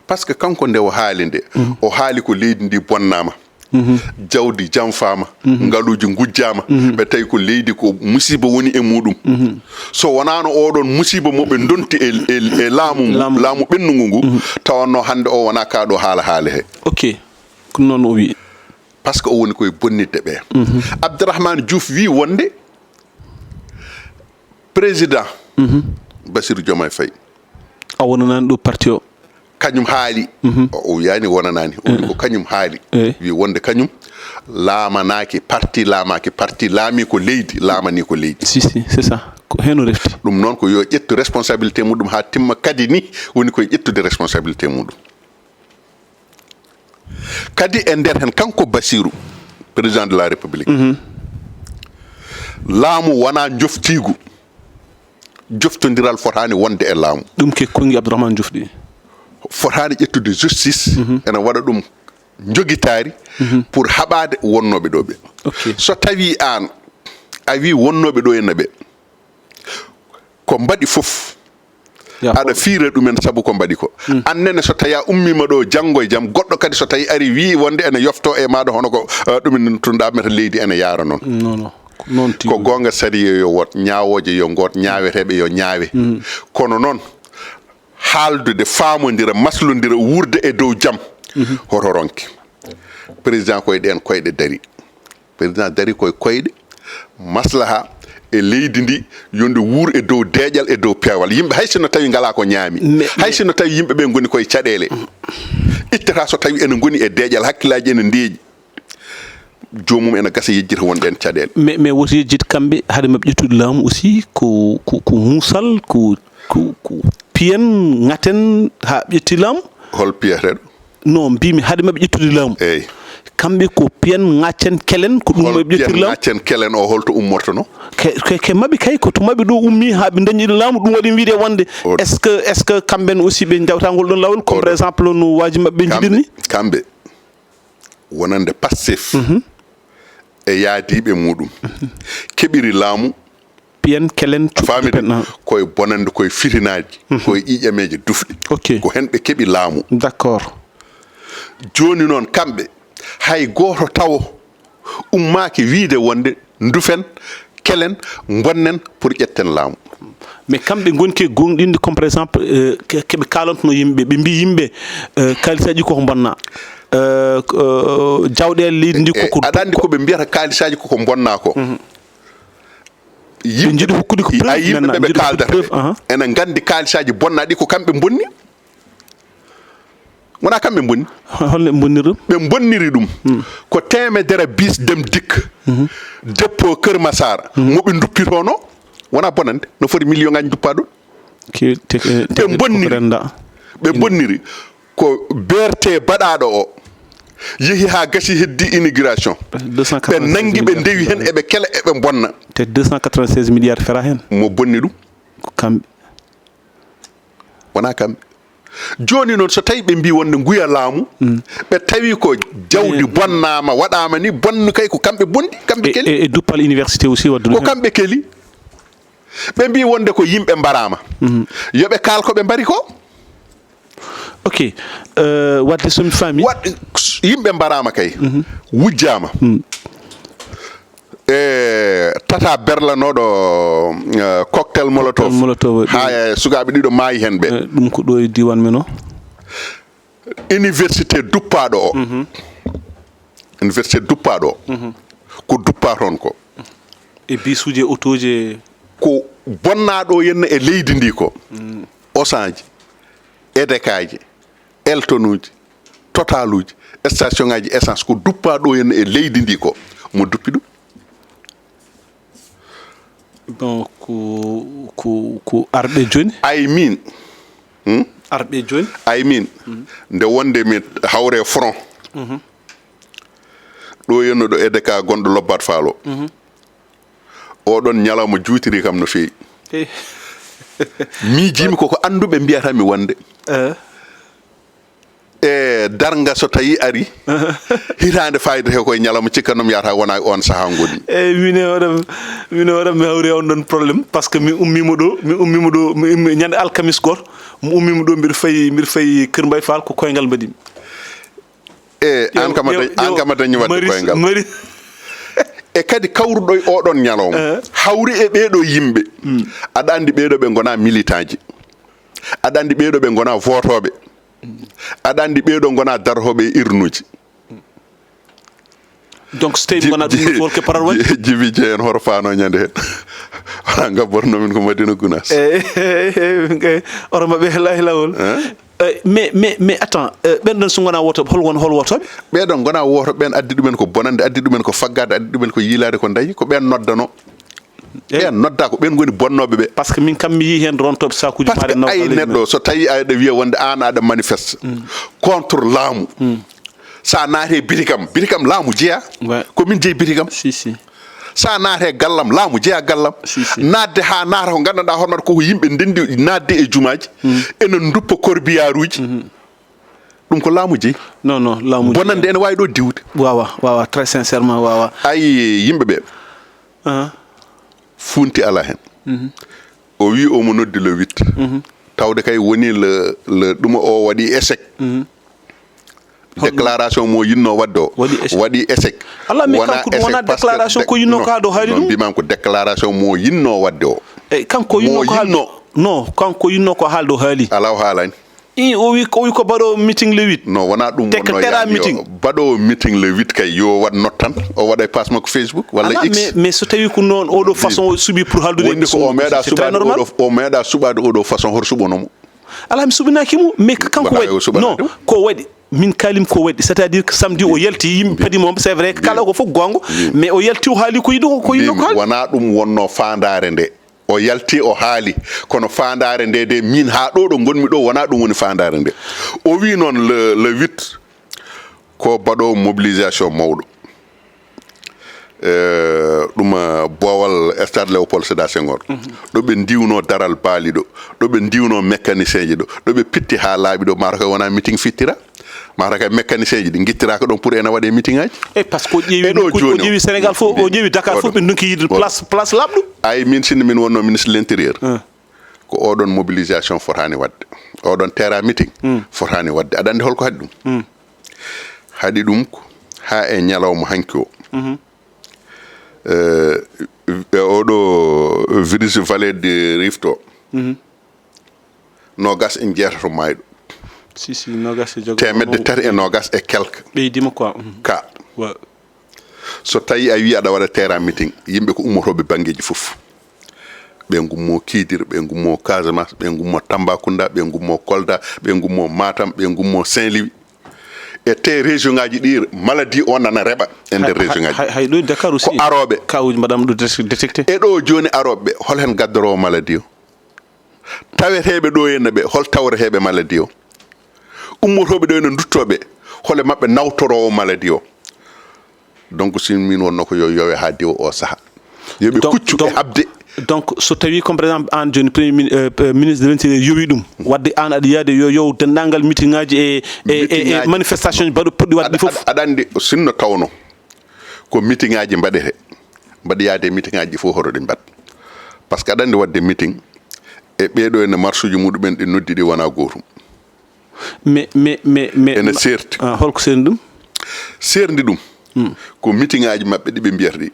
par ce que kanko nde o haali nde o haali ko leydi ndi bonnama jawdi janfama ngaluji gujjama ɓe tawi ko leydi ko musiba woni e muɗum so wonano oɗon musiba moɓe donti e laamu ɓennugu ngu tawanno hande o wona kaɗo haala he ok ko noon o wi par ce que o woni koye bonnidde ɓe Abdourahmane Diouf wi wonde président Bassirou Diomaye Faye a wonanani ɗo parti o kañum haali o wiyani wonanani o wi ko kañum haali wi wonde kañum laamanaki parti laami ko leydi laamani ko leydi si c'est ça ko hen o refti ɗum noon ko yo ƴettu responsabilité muɗum ha timma kadi ni woni koye ƴettude responsabilité muɗum kadi e nder hen kanko Bassirou président de la république laamu wona joftodiral fotani wonde e laamu ɗum ke kongi Abdourahmane Diouf ɗi fotani ƴettude justice ene waɗa ɗum jogitari pour haɓade wonnoɓe ɗo ɓe so tawi an a wi wonnoɓe ɗo henna ɓe ko mbaɗi fof aɗa fiire ɗumen saabu ko mbaɗi ko annene so tawi a ummima ɗo janggo e jaam goɗɗo kadi so tawi ari wi wonde ene yofto e maɗa hono ko ɗumen tunda meta leydi ene yaara noon ko gonga sariye yo wot ñawoje yo got ñaweteɓe yo ñaawe kono noon haaldude faamodira maslodira wurde e dow jaam hoto ronke président koye ɗen koyɗe dari président dari koye koyɗe maslaha e leydi ndi yonde wuur e dow deeƴal e dow peewal yimɓe hay sinno tawi ngala ko ñaami hay sinno tawi yimɓe ɓe goni koye caɗele ittata so tawi ene goni e deeƴal hakkillaji ene ndeeƴi jomum ene gasa yejjita wonɗen caɗele mais woto yejjide kamɓe haade mabɓe ƴettude laamu aussi ko muusal ko piyen ngaten ha ƴetti laamu hol piyeteɗo non mbimi haade mabɓe ƴettude laamu eyyi kamɓe ko piyen ngaccen kelen ko ɗum mabɓe ƴettiri laamu ngaccen kelen o holto ummortono ke mabɓe kay ko to mabɓe ɗo ummi ha ɓe dañiɗo laamu ɗum waɗi wiide wonde est ce que kamɓen aussi ɓe jawtagol ɗon lawol comme par exemple no waji mabɓe jiɗirni kamɓe wonande Pastef e yaadiɓe muɗum keɓiri laamu piyen kelen famide koye bonande koye fitinaji koye ƴiƴameje dufɗi ko hen ɓe keeɓi laamu d' accord joni noon kamɓe hay goto tawo ummaki wiide wonde dufen kelen bonnen pour ƴetten laamu mais kamɓe gonki gonɗinde comme par exemple keɓe kalantono yimɓe ɓe mbi yimɓe kalitaji koko bonna jawɗele leydi ndi koko aɗa andi koɓe mbiyata kalisaji koko bonna ko jiiɗi hokkude ko preuve yimɓe ɓe kaldata ene gandi kalisaji bonnaɗi ko kamɓe bonni wona kamɓe bonni holne bonniri ɗum ɓe bonniri ɗum ko temedere bis dem dikka deppo Kër Massar moɓe duppitono wona bonande no foti million ngaji duppa ɗum ɓe bonniri ko BRT baɗaɗo o yeehi ha gasi heddi inauguration ɓe nangi ɓe ndewi hen eɓe kela eɓe bonna te 296 milliards fera hen mo bonni ɗum ko kamɓe wona kamɓe joni noon so tawi ɓe mbi wonde guya laamu ɓe tawi ko jawdi bonnama waɗama ni bonnu kay ko kamɓe bondi kamɓe keli e duppal université aussi waddude ko kamɓe keli ɓe mbi wonde ko yimɓe mbarama yoɓe kaal ko ɓe mbari ko ok wadde somi faami yimɓe mbarama kay wujjama tata berlanoɗo cocktail molotov ha sukaɓe ɗiɗo maayi hen ɓe ɗum ko ɗo e diwan men o université duppaɗo o université duppaɗo o ko duppa toon ko e bisuji e autoji ko bonnaɗo henna e leydi ndi ko osanji edekaji eltonuji totaluji station ngaji essence ko duppaɗo henna e leydi ndi ko mo duppi ɗum bon ko arɓe joni ay min arɓe joni ay min nde wonde mi hawre front ɗo henno ɗo edeka gonɗo lobbat faalo oɗon ñalawma juutiri kam no feewi miijimi koko anduɓe mbiyatami wonde e darga so tawi ari hitande fayida he koye ñalawma cikkannomi yata wona on saaha ngoni eyyi mine waɗam mi hawri on ɗon probléme par ce que mi ummima ɗo ñande alkamis goto mi ummima ɗo mbiɗa fayi Kër Mbay Fall ko koyngal mbaɗimi an kama dañi wadde koyngal e kadi kawruɗo e oɗon ñalawma hawri e ɓeeɗo yimɓe aɗa andi ɓeeɗo ɓe gona militant ji aɗa andi ɓeeɗo ɓe gona votoɓe aɗa andi ɓeeɗo gona darhoɓe e irnuji donc so tawi gona ɗum wolke paral waɗi jibi jeeyen hoto fano ñande hen wona gabbornomin ko Madina Gounass oto maɓe lahi lawol mais attends ɓenɗon so gona wotoɓe hol wotoɓe ɓeɗon gona wotoɓe ɓen addi ɗumen ko bonande addi ɗumen ko faggade addi ɗumen ko yiilade ko dañi ko ɓen noddano ɓen nodda ko ɓen goni bonnoɓe ɓe par ce que min kam mi yi hen rontoɓe sakuji par ce que ayi neɗɗo so tawi aɗa wiya wonde an aɗa manifeste contre laamu sa naate bitikam laamu jeeya ko min jeeyi bitikam sa naate gallam laamu jeeya gallam nadde ha naata ko gandanɗa hono koko yimɓe ndendi nadde e jumaji ene duppa corbillard uji ɗum ko laamu jeeyi non laamu bonande ene wawi ɗo diwde wawa très sincèrement wawa ayi yimɓe ɓe funti ala hen o wi omo noddi le 8 tawde kay woni le ɗuma o waɗi échec déclaration mo yinno wadde o waɗi échec wona déclaration ko yinno ko haɗo haali ɗum mbimam ko déclaration mo yinno wadde o kanko yinno ko haaldo non kanko yinno ko haaldo haali ala o haalani o wi ko baɗo meeting le 8 non wona ɗum tera meeting baɗo meeting le 8 kay yo wat nottan o waɗa passe makko Facebook walla X mais so tawi ko noon oɗo façon suuɓi pour haldude wonde ko o meeɗa suɓade oɗo façon hoto suɓanomo ala mi suɓinakimo mais kanko waɗi non ko waɗi min kalim ko waɗi c'est à dire que samedi o yalti yimɓe padimomo c'est vrai que kala ko fof gonga mais o yalti o haali ko yiɗo ko haali wona ɗum wonno fandare nde o yalti o haali kono fandare nde de min ha ɗo gonmi ɗo wona ɗum woni fandare nde o wi noon le 8 ko baɗo mobilisation mawɗo ɗum boowal stade Léopold Sédar Senghor ɗo ɓe ndiwno daral baali ɗo ɓe ndiwno mécanicien ji ɗo ɓe pitti ha laaɓi ɗo mata koye wona meeting fittira mata kay mécanicien ji ɗi guittiraka ɗon pour ene waɗe meeting aji par ce que o ƴeewi Sénégal fof o ƴeewi Dakar fof ɓe donki yide place laaɓɗo ay min sinno min wonno ministre de l'intérieur ko oɗon mobilisation fotani wadde oɗon terrain meeting fotani wadde aɗa andi holko haɗi ɗum haɗi ɗum ha e ñalawma hanki o oɗo virus vallée de Rift o no gas en jeetato mayɗo si nogas e jogo temedde tati e nogas e quelque ɓeydima quoi ka wa so tawi a wi aɗa waɗa terrain meeting yimɓe ko ummotoɓe banggueji fof ɓe gummo Kidira ɓe gummo Casamance ɓe gummo Tambacounda ɓe gummo Kolda ɓe gummo Matam ɓe gummo Saint-Louis e te région ngaji ɗi maladie o nana reɓa e nder région ngaji hay ɗo Dakar aussi ko aroɓe kawuji mbaɗama ɗo détecté e ɗo joni aroɓeɓe hol hen gaddorowo maladie o taweteɓe ɗo henna ɓe hol tawreteɓe maladie o ummotoɓe ɗo henna duttoɓe hole mabɓe nawtorowo maladie o donc sin min wonno ko yo yowe ha diwa o saaha yoɓe kuccu e habde donc so tawi comme par exemple an joni premier ministre de l'intérieur yowi ɗum wadde an aɗa yiyade yo yow dendagal meeting ngaji e manifestation ji baɗo poɗɗi wadde foof aɗa andi sinno tawno ko meeting ngaji mbaɗete mbaɗi yaade meeting ngaji fof hoto ɗi mbaɗ par ce que aɗa andi wadde meeting e ɓeɗo ene marche uji muɗumen ɗi noddi ɗi wona gotum mais ene serti holko serndi ɗum serndi ɗum ko meeting ngaji mabɓe ɗiɓe mbiyata ɗi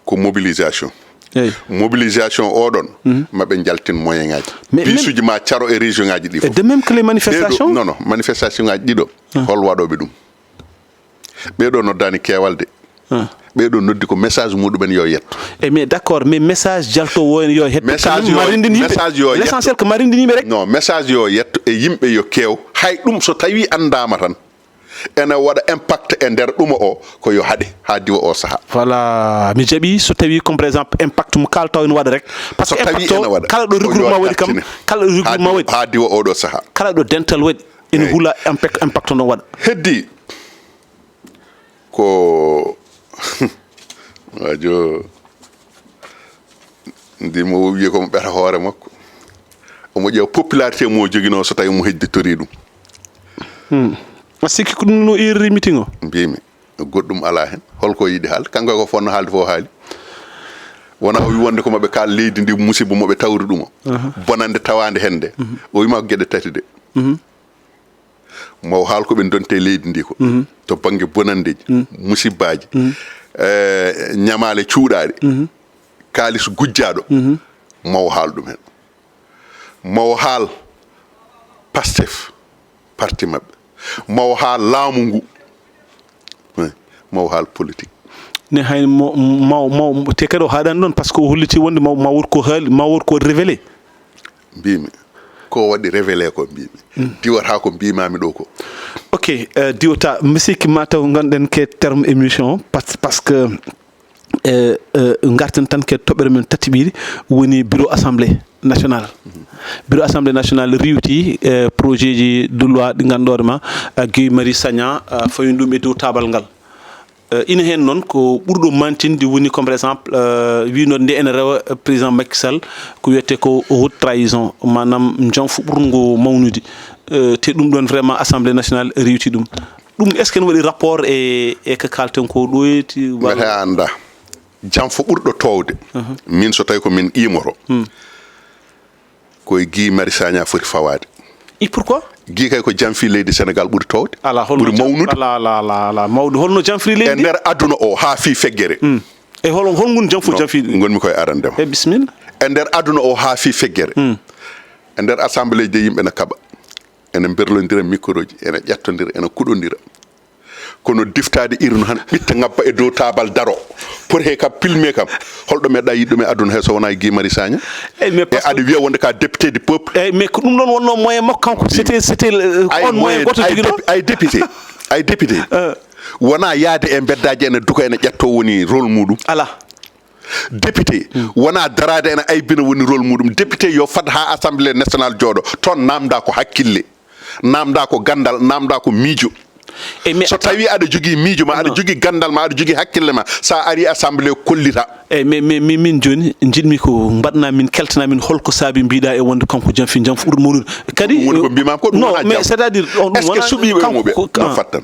ko mobilisation mobilisation oɗon maɓe jaltin moyen ngaji bisuji ma caro e région ngaji ɗi de même que les manifestations non manifestation ngaji ɗiɗo hol waɗoɓe ɗum ɓeɗo noddani kewalde ɓeɗo noddi ko message muɗumen yo yetto mais d' accord mais message jaltowo en yo hetto marindin yimɓe l'essentiel que marindin yimɓe rek non message yo yetto e yimɓe yo kew hay ɗum so tawi andama tan ene waɗa impact e nder ɗuma o ko yo haɗe ha diwa o saaha voilà mi jaaɓi so tawi comme par exemple impact mo kalta ene waɗa rek par ce que impact o kala ɗo regroupement waɗi kam kala ɗo regroupement waɗi ha diwa oɗo saaha kala ɗo dental waɗi ene huula impact o ɗon waɗa heddi ko wajo ndimo wiye komo ɓeta hoore makko omo ƴeewa popularité mo joguino so tawi mo hedditori ɗum a sikki ko ɗum no irri meeting o mbimi goɗɗum ala hen holko yiɗi haal kanko ko fonno haalde fof haali wona o wi wonde ko maɓe kaal leydi ndi musiba moɓe tawri ɗum o bonande tawande hen nde o wima ko gueɗe tati de maw haal koɓe donte leydi ndi ko to banggue bonandeji musibbaji ñamale cuuɗaɗe kalis gujjaɗo maw haal ɗum hen maw haal Pastef parti mabɓe maw haal laamu ngu maw haal politique ne hay maw te kadi o haaɗani ɗon par ce que o holliti wonde ma wot ko haali ma wot ko révélé mbimi ko waɗi révélé ko mbimi diwata ko mbimami ɗo ko ok diwata misikki mataw ganduɗen ke terme émission parce que garten tan ke toɓɓere men tati ɓiɗi woni bureau assemblée national bureau assemblée national riwti projet ji de loi ɗi ganduɗa ma Guy Marius Sagna fayin ɗum e dow tabal ngal ina hen noon ko ɓurɗo mantinde woni comme par exemple winode nde ene rewa président Macky Sall ko wiyete ko haute trahison manam jon fuɓɓurgo mawnude te ɗum ɗon vraiment assemblée nationale riwti ɗum est ce que ne waɗi rapport e ko kalten ko ɗoyti mete anda jam fo ɓurɗo towde min so tawi ko min qimoto koye Guy Marius Sagna foti fawade et pourquoi Guy kay ko jamfi leydi Sénégal ɓuuri towde ɓuuri mawnude ala mawde holno jamfiri leydi e nder aduna o ha fi feggere e holngun jamfi gonmi koye arandema e bisimilla e nder aduna o ha fi feggere e nder assemblée de yimɓe ne kaɓa ene berlodira micro ji ene ƴettodira ene kuɗodira kono diftade irnu han ɓitta ngabba e dow tabal daro pour he kam pilme kam holɗo meɗa yiɗɗum e aduna he so wona Guy Marius Sagna e aɗa wiya wonde ka député du peuple mais ko ɗum ɗon wonno moyen makko kanko c'était on moyen goto joguiɗo ay député wona yaade e beddaji ene duka ene ƴetto woni rôle muɗum ala député wona darade ene aybina woni rôle muɗum député yo fad ha assemblée nationale jooɗo toon namda ko hakkille namda ko gandal namda ko miijo so tawi aɗa jogui miijo ma aɗa jogui gandal ma aɗa jogui hakkille ma sa ari assemblée kollita mais min joni jiɗmi ko mbaɗna min keltana min holko saabi mbiɗa e wonde kanko jamfi jam ɓurɗo mawnude kadi woni ko mbimam ko non mais c'est à dire est ce que suɓiɓemoɓe no fattan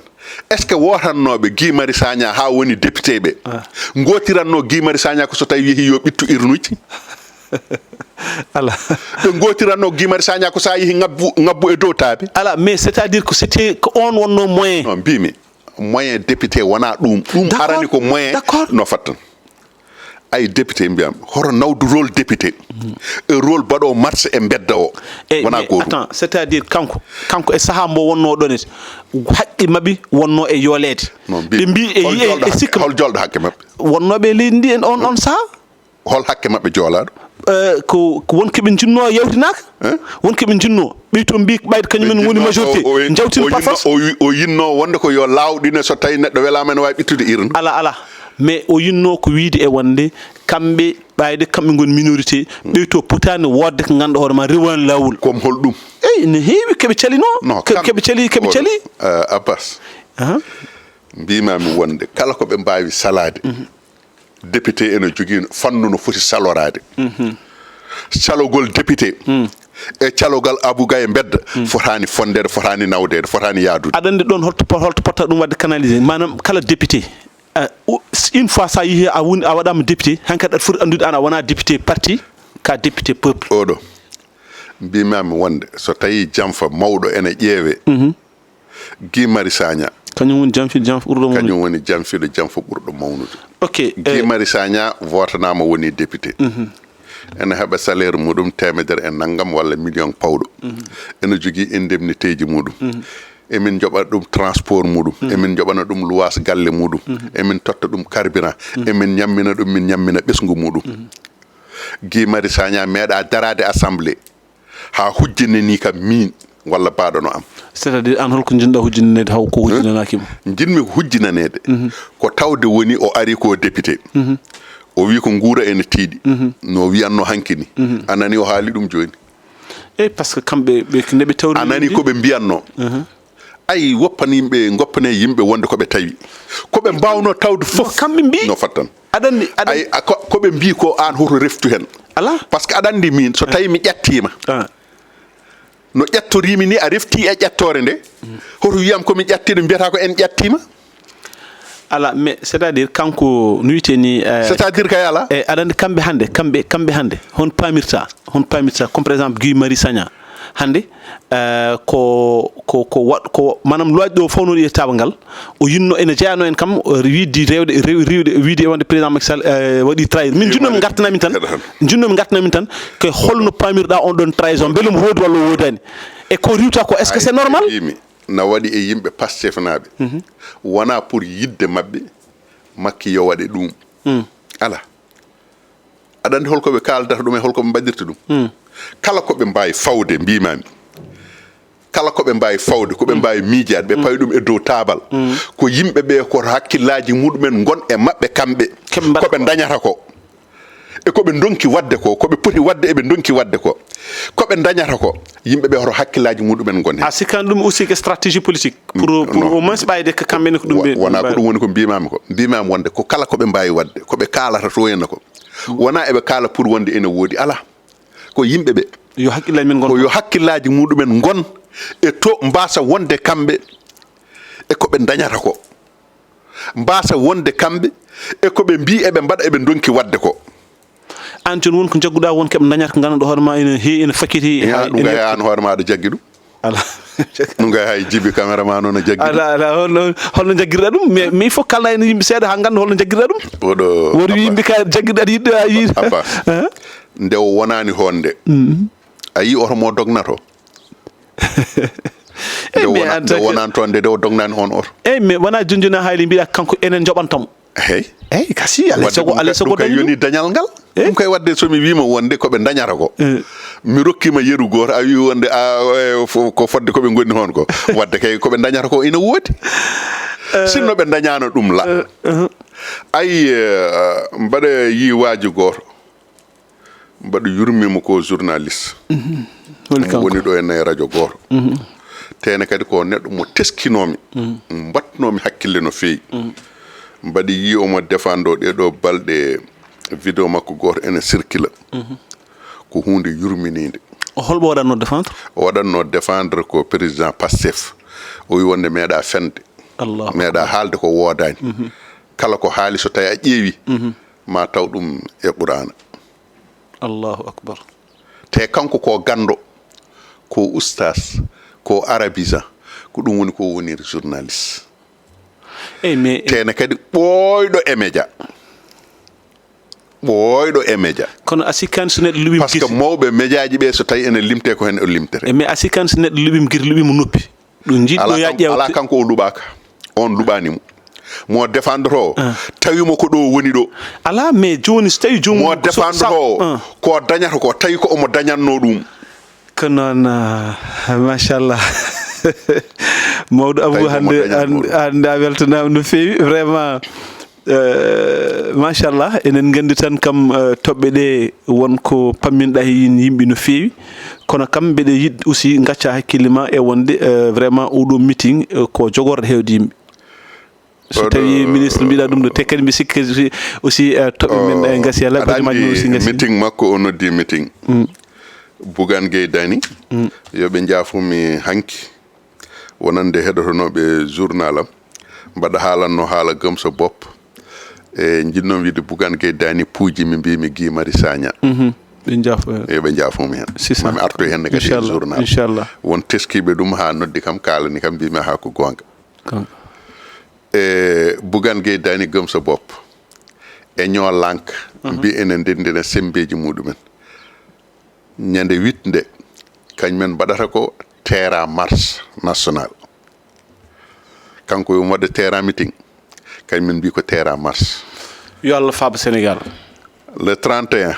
est ce que wotannoɓe Guy Marius Sagna ha woni député ɓe gotiranno Guy Marius Sagna ko so tawi yeehi yo ɓittu irnuji ala ɓe gotiranno Guy Marius Sagna ko sa yeehi ngabbu e dow taabi ala mais c'est à dire que c'était ko on wonno moyen non mbimi moyen député wona ɗum arani ko moyen no fattan ay député mbiyam hoto nawdu rôle député e rôle baɗo marche e bedda o wona goto attends c'est-à-dire kanko e saha mbo wonno ɗon haqqi mabɓe wonno e yoolede ɓe mbi e sikka hol jolɗo hakke mabɓe wonnoɓe leydi ndi en on saha hol hakke mabɓe joolaɗo ko wonkoɓe jinno yewtinaka wonkoɓe jinno ɓey to mbi ɓayde kañumen woni majorité jawtin par force o yinno wonde ko yo lawɗine so tawi neɗɗo welama ene wawi ɓittude irna ala mais o yinno ko wiide e wonde kamɓe ɓayde kamɓe goni minorité ɓey to potani wodde ko ganduɗa hoore ma rewani lawol comme holɗum eyi ne heewi keɓe calino keɓe cali Abbas mbimami wonde kala koɓe mbawi salade député ene jogui fannu no foti salorade calogol député e calogal abougaye bedda fotani fondede fotani nawdede fotani yaadude aɗa andi ɗon holto potta ɗum wadde canalisé manam kala député une fois sa yeehi a waɗama député hankkadi aɗa foti andude an a wona député parti ka député peuple oɗo mbimami wonde so tawi Jamfa mawɗo ene ƴeewe Guy Marius Sagna kañum woni Jamfa ɓurɗo mawnude kañum woni Jamfiɗo Jamfa ɓurɗo mawnude ok Guy Marius Sagna votanama woni député ene heɓa salaire muɗum temedere e naggam walla million pawɗo ene jogui indemnité ji muɗum emin joɓa ɗum transport muɗum emin joɓana ɗum luwas galle muɗum emin totta ɗum carburant emin ñammina ɗum min ñammina ɓesgu muɗum Guy Marius Sagna meeɗa darade assemblée ha hujjinani kam min walla baɗono am c'est-à-dire an holko jinɗa hujjinanede haw ko hujjinanakima jinmi ko hujjinanede ko tawde woni o ari ko député o wi ko guura ene tiiɗi no wiyanno hankini anani o haali ɗum joni par ce que kamɓe neɓe tawri anani koɓe mbiyanno ay woppani yimɓe goppane yimɓe wonde koɓe tawi koɓe mbawno tawde fof kamɓe mbi no fattan aɗanni ay koɓe mbi ko an hoto reftu hen ala par ce que aɗa andi min so tawi mi ƴettima no ƴettorimi ni a refti e ƴettore nde hoto wiyam komi ƴettiɗo mbiyata ko en ƴettima ala mais c'est à dire kanko no wiyete ni c'est à dire kay ala aɗa andi kamɓe hande hon pamirta comme par exemple Guy Marius Sagna hande ko manam loi ɗo fof no ɗi e taɓa ngal o yinno ene jeyano en kam wiide wiide wonde président Macky Sall waɗi trahir min jinnomi gartanamin tan ko holno pamirɗa on ɗon trahison beele mo hoodi walla o wodani e ko riwta ko est ce que c'est normal na waɗi e yimɓe Pastef naɓe wona pour yidde mabɓe Macky yo waɗe ɗum ala aɗa andi holkoɓe kaldata ɗum e holkoɓe mbaɗirta ɗum kala koɓe mbawi fawde mbimami kala koɓe mbawi fawde koɓe mbawi miijade ɓe pawi ɗum e dow tabal ko yimɓe ɓe koto hakkillaji muɗumen gon e mabɓe kamɓe koɓe dañata ko e koɓe donki wadde ko koɓe poti wadde eɓe donki wadde ko koɓe dañata ko yimɓe ɓe hoto hakkillaji muɗumen gon hen a sikkani ɗum aussi que stratégie politique pour au moins ɓayde ko kamɓene ko ɗum ɓe wona ko ɗum woni ko mbimami wonde ko kala koɓe mbawi wadde koɓe kalata to henna ko wona eɓe kala pour wonde ene woodi ala ko yimɓe ɓe yo hakkillaji men gon ko yo hakkillaji muɗumen gon e to mbasa wonde kamɓe e koɓe dañata ko mbasa wonde kamɓe e koɓe mbi eɓe mbaɗa eɓe donki wadde ko an joni wonko jagguɗa won keɓe dañata ko ganduɗa hoore ma ene fakiti ɗum gay an hoore ma aɗa jaggi ɗum ala ɗum gay hay Djiby caméraman o no jaggi ala holno jagguirɗa ɗum mais il faut kalna ene yimɓe seeɗa ha ganda holno jagguirɗa ɗum oɗo woto yimɓe ka jagguirɗa aɗa yiɗɗo a yiide Abba nde o wonani honde a yi oto mo dognato nde wonani toon nde o dognani on oto eyyi mais wona jonjona hayli mbiɗa kanko enen joɓantamo eyyi kasi alay sago kay yoni dañal ngal ɗum kay wadde somi wima wonde koɓe dañata ko mi rokkima yeru goto a wi wonde ko fodde koɓe gonni hon ko wadde kay koɓe dañata ko ina woodi sinno ɓe dañano ɗum la ayi mbaɗa yi waaji goto mbaɗa yurmimo ko journaliste woni ɗo e radio goto tene kadi ko neɗɗo mo teskinomi mbatnomi hakkille no feewi mbaɗi yi omo défendre ɗeɗo balɗe vidéo makko goto ene circula ko hunde yurminide holɓo waɗanno défendre o waɗanno défendre ko président Pastef o wi wonde meeɗa fende meeɗa haalde ko wodani kala ko haali so tawi a ƴeewi ma taw ɗum e ɓurana allahu akbar te kanko ko gando ko oustas ko arabisant ko ɗum woni ko woniri journaliste mais tene kadi ɓooyɗo e média ɓooyɗo e média kono a sikkani so neɗɗo luɓima par ce que mawɓe médiaji ɓe so tawi ene limte ko hen o limtere mais a sikkani so neɗɗo luɓima guiri luɓima noppi ɗum jiɗɗo yaƴƴew ala kanko o luɓaka on luɓanimo mo défendre o tawimo ko ɗo woni ɗo ala mais joni so tawi jomum mo défendre o ko dañata ko tawi ko omo dañatno ɗum ko noon machallah mawɗo Abou hande a weltanama no fewi vraiment machallah enen gandi tan kam toɓɓe ɗe wonko pamminɗa hen yimɓe no fewi kono kam mbeɗe yiɗi aussi gacca hakkille ma e wonde vraiment oɗo meeting ko jogorɗo hewde yimɓe so tawi ministre mbiɗa ɗum ɗo te kadi mi sikki aussi toɓɓe men ɗe gasi ala badimaji aussi gasi meeting makko o noddi meeting Bougane Gueye Dany yoɓe jaafumi hanki wonande heɗotonoɓe journal am mbaɗa haalanno haala gam so bopp e jinnomi wiide Bougane Gueye Dany puuji mi mbimi Guy Marius Sagna yoɓe jaafumi hen mami artu hen kadi e journal inchallah won teskiɓe ɗum ha noddi kam kalani kam mbimi ha ko gonga e Bougane Gueye Dany gam so bopp e ñoo lank mbi enen ndendina sembeji muɗumen ñande 8 nde kañumen mbaɗata ko terrain marche national kanko yo waɗa terrain meeting kañumen mbi ko terrain marche yo Allah faaba Sénégal le 31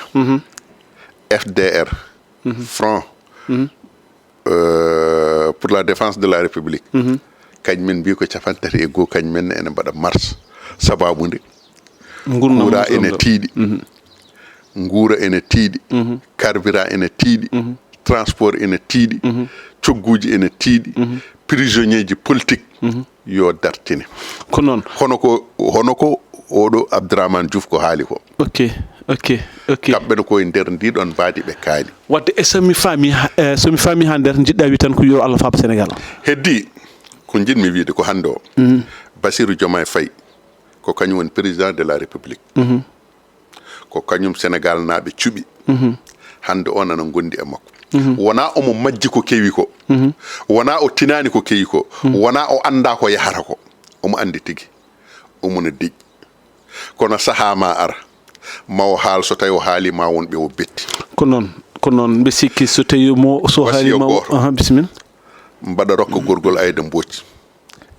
FDR Front pour la défense de la République kañumen mbi ko capantati e goo kañumen ene mbaɗa marche sababude nguura ene tiiɗi nguura ene tiiɗi carburant ene tiiɗi transport ene tiiɗi cogguji ene tiiɗi prisonnier ji politique yo dartine ko noon hono ko oɗo Abdourahmane Diouf ko haali ko ok kamɓene koye nder ndiɗon baadi ɓe kaali wadde e somi faami ha nder jiɗɗa wi tan ko yo Allah faaba Sénégal heddi ko jinmi wiide ko hande o Bassirou Diomaye Faye ko kañum woni président de la République ko kañum Sénégal naaɓe cuɓi hande o nana gondi e makko wona omo majji ko kewi ko wona o tinani ko kewi ko wona o anda ko yahata ko omo andi tigui omono deƴƴi kono saaha ma ara mawo haal so tawi o haalima wonɓe o betti ko noon mbe sikki so tawi so haalima bisimilla mbaɗa rokka gorgol Aïda Mbodj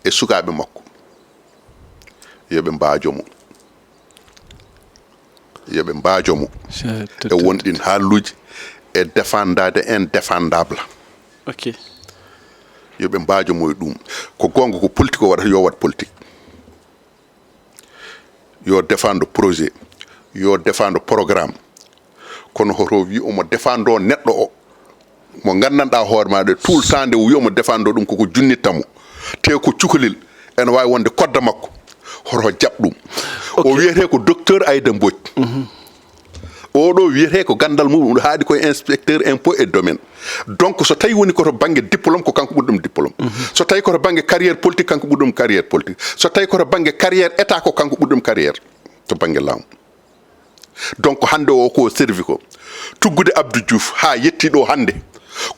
e sukaɓe makko yoɓe mbaajomo e wonɗin haalluji e défendade indéfendable yoɓe mbaajomo e ɗum ko gonga ko politique o waɗata yo wat politique yo défendre projet yo défendre programme kono hoto wi omo défendre o neɗɗo o mo gandanɗa hoore maɗa tout le temps nde wi omo défendre ɗum koko junnittamo te ko cukalel ene wawi wonde kodda makko hoto jaɓ ɗum o wiyete ko docteur Aïda Mbodj oɗo wiyete ko gandal mum haadi koye inspecteur impôt et domaine donc so tawi woni koto banggue diplôme ko kanko ɓuuri ɗum diplôme so tawi koto banggue carrière politique kanko ɓuuri ɗum carrière politique so tawi koto banggue carrière état ko kanko ɓuuri ɗum carrière to banggue laamu donc hande o ko servi ko tuggude Abdou Diouf ha yetti ɗo hande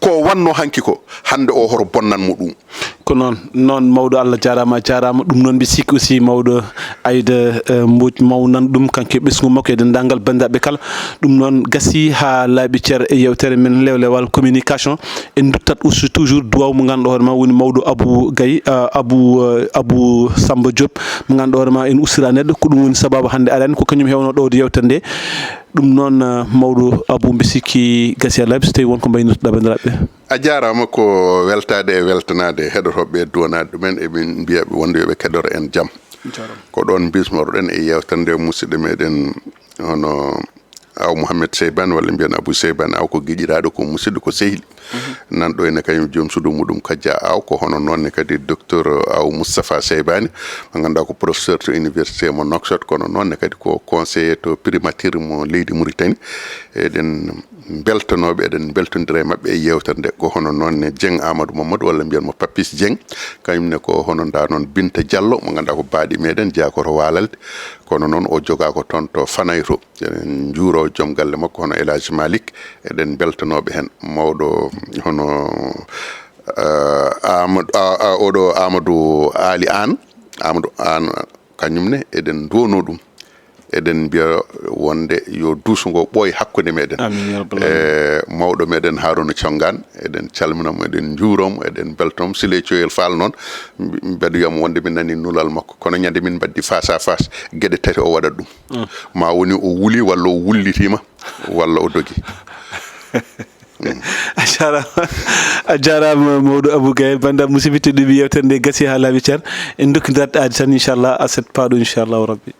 ko wanno hanki ko hande o hoto bonnanmo ɗum ko noon mawɗo Allah jarama ɗum noon mbi sikki aussi mawɗo Aïda Mbodj mawnan ɗum kanko e ɓesgu makko e dendagal bandiraɓe kala ɗum noon gasi ha laaɓi ceer e yewtere men lewlewal communication en duttat aussi toujours duwaw mo ganduɗa hoorema woni mawɗo Abou Gaye Abou Samba Diop mo ganduɗa hoorema en ustara neɗɗo ko ɗum woni sababu hande arani ko kañum hewno ɗowde yewtere nde ɗum noon mawɗo Abou mbi sikki gasi ha laaɓi so tawi wonko mbaynotoɗa bandiraɓe a jarama ko weltade e weltanade heɗotoɓe e duwanade ɗumen emin mbiyaɓe wonde yoɓe keɗoro en jaam ko ɗon bismoroɗen e yewtere nde musidɗo meɗen hono aw Mouhamed Seybane walla mbiyen Abou Seybane aw ko guiƴiraɗo ko musidɗo ko sehli nanɗo ene kañum joom suudu muɗum Kadia aw ko hono nonne kadi docteur aw Moustapha Seybane mo ganduɗa ko professeur to université mo Nouakchott kono nonne kadi ko conseiller to primature mo leydi Mauritanie eɗen beltanoɓe eɗen beltodira e mabɓe e yewtere nde ko hono nonne Dieng Amadou Mamadou walla mbiyanmo Papis Dieng kañumne ko hono nda noon Binta Diallo mo ganduɗa ko baaɗi meɗen jeeyakoto Walalde kono noon o joga ko toon to Fanayto eɗen juuro joom galle makko hono El Hadji Malick eɗen beltanoɓe hen mawɗo hono Amadou Ali Amadou An kañumne eɗen duwono ɗum eɗen mbiya wonde yo duusu ngo ɓooy hakkude meɗen mawɗo meɗen Harouna Thiongane eɗen calminamo eɗen juuromo eɗen beltomo Siley Coyel Fall noon mbeɗa wiyamo wonde min nani nulal makko kono ñande min mbaddi face à face gueɗe tati o waɗat ɗum ma woni o wuli walla o wullitima walla o dogi a jarama mawɗo Abou Gaye bandam musidɓe tedduɓe yewtere nde gassi ha laaɓi ceer en dokkidat aadi tan inchallah aset paaɗo inchallahu rabbi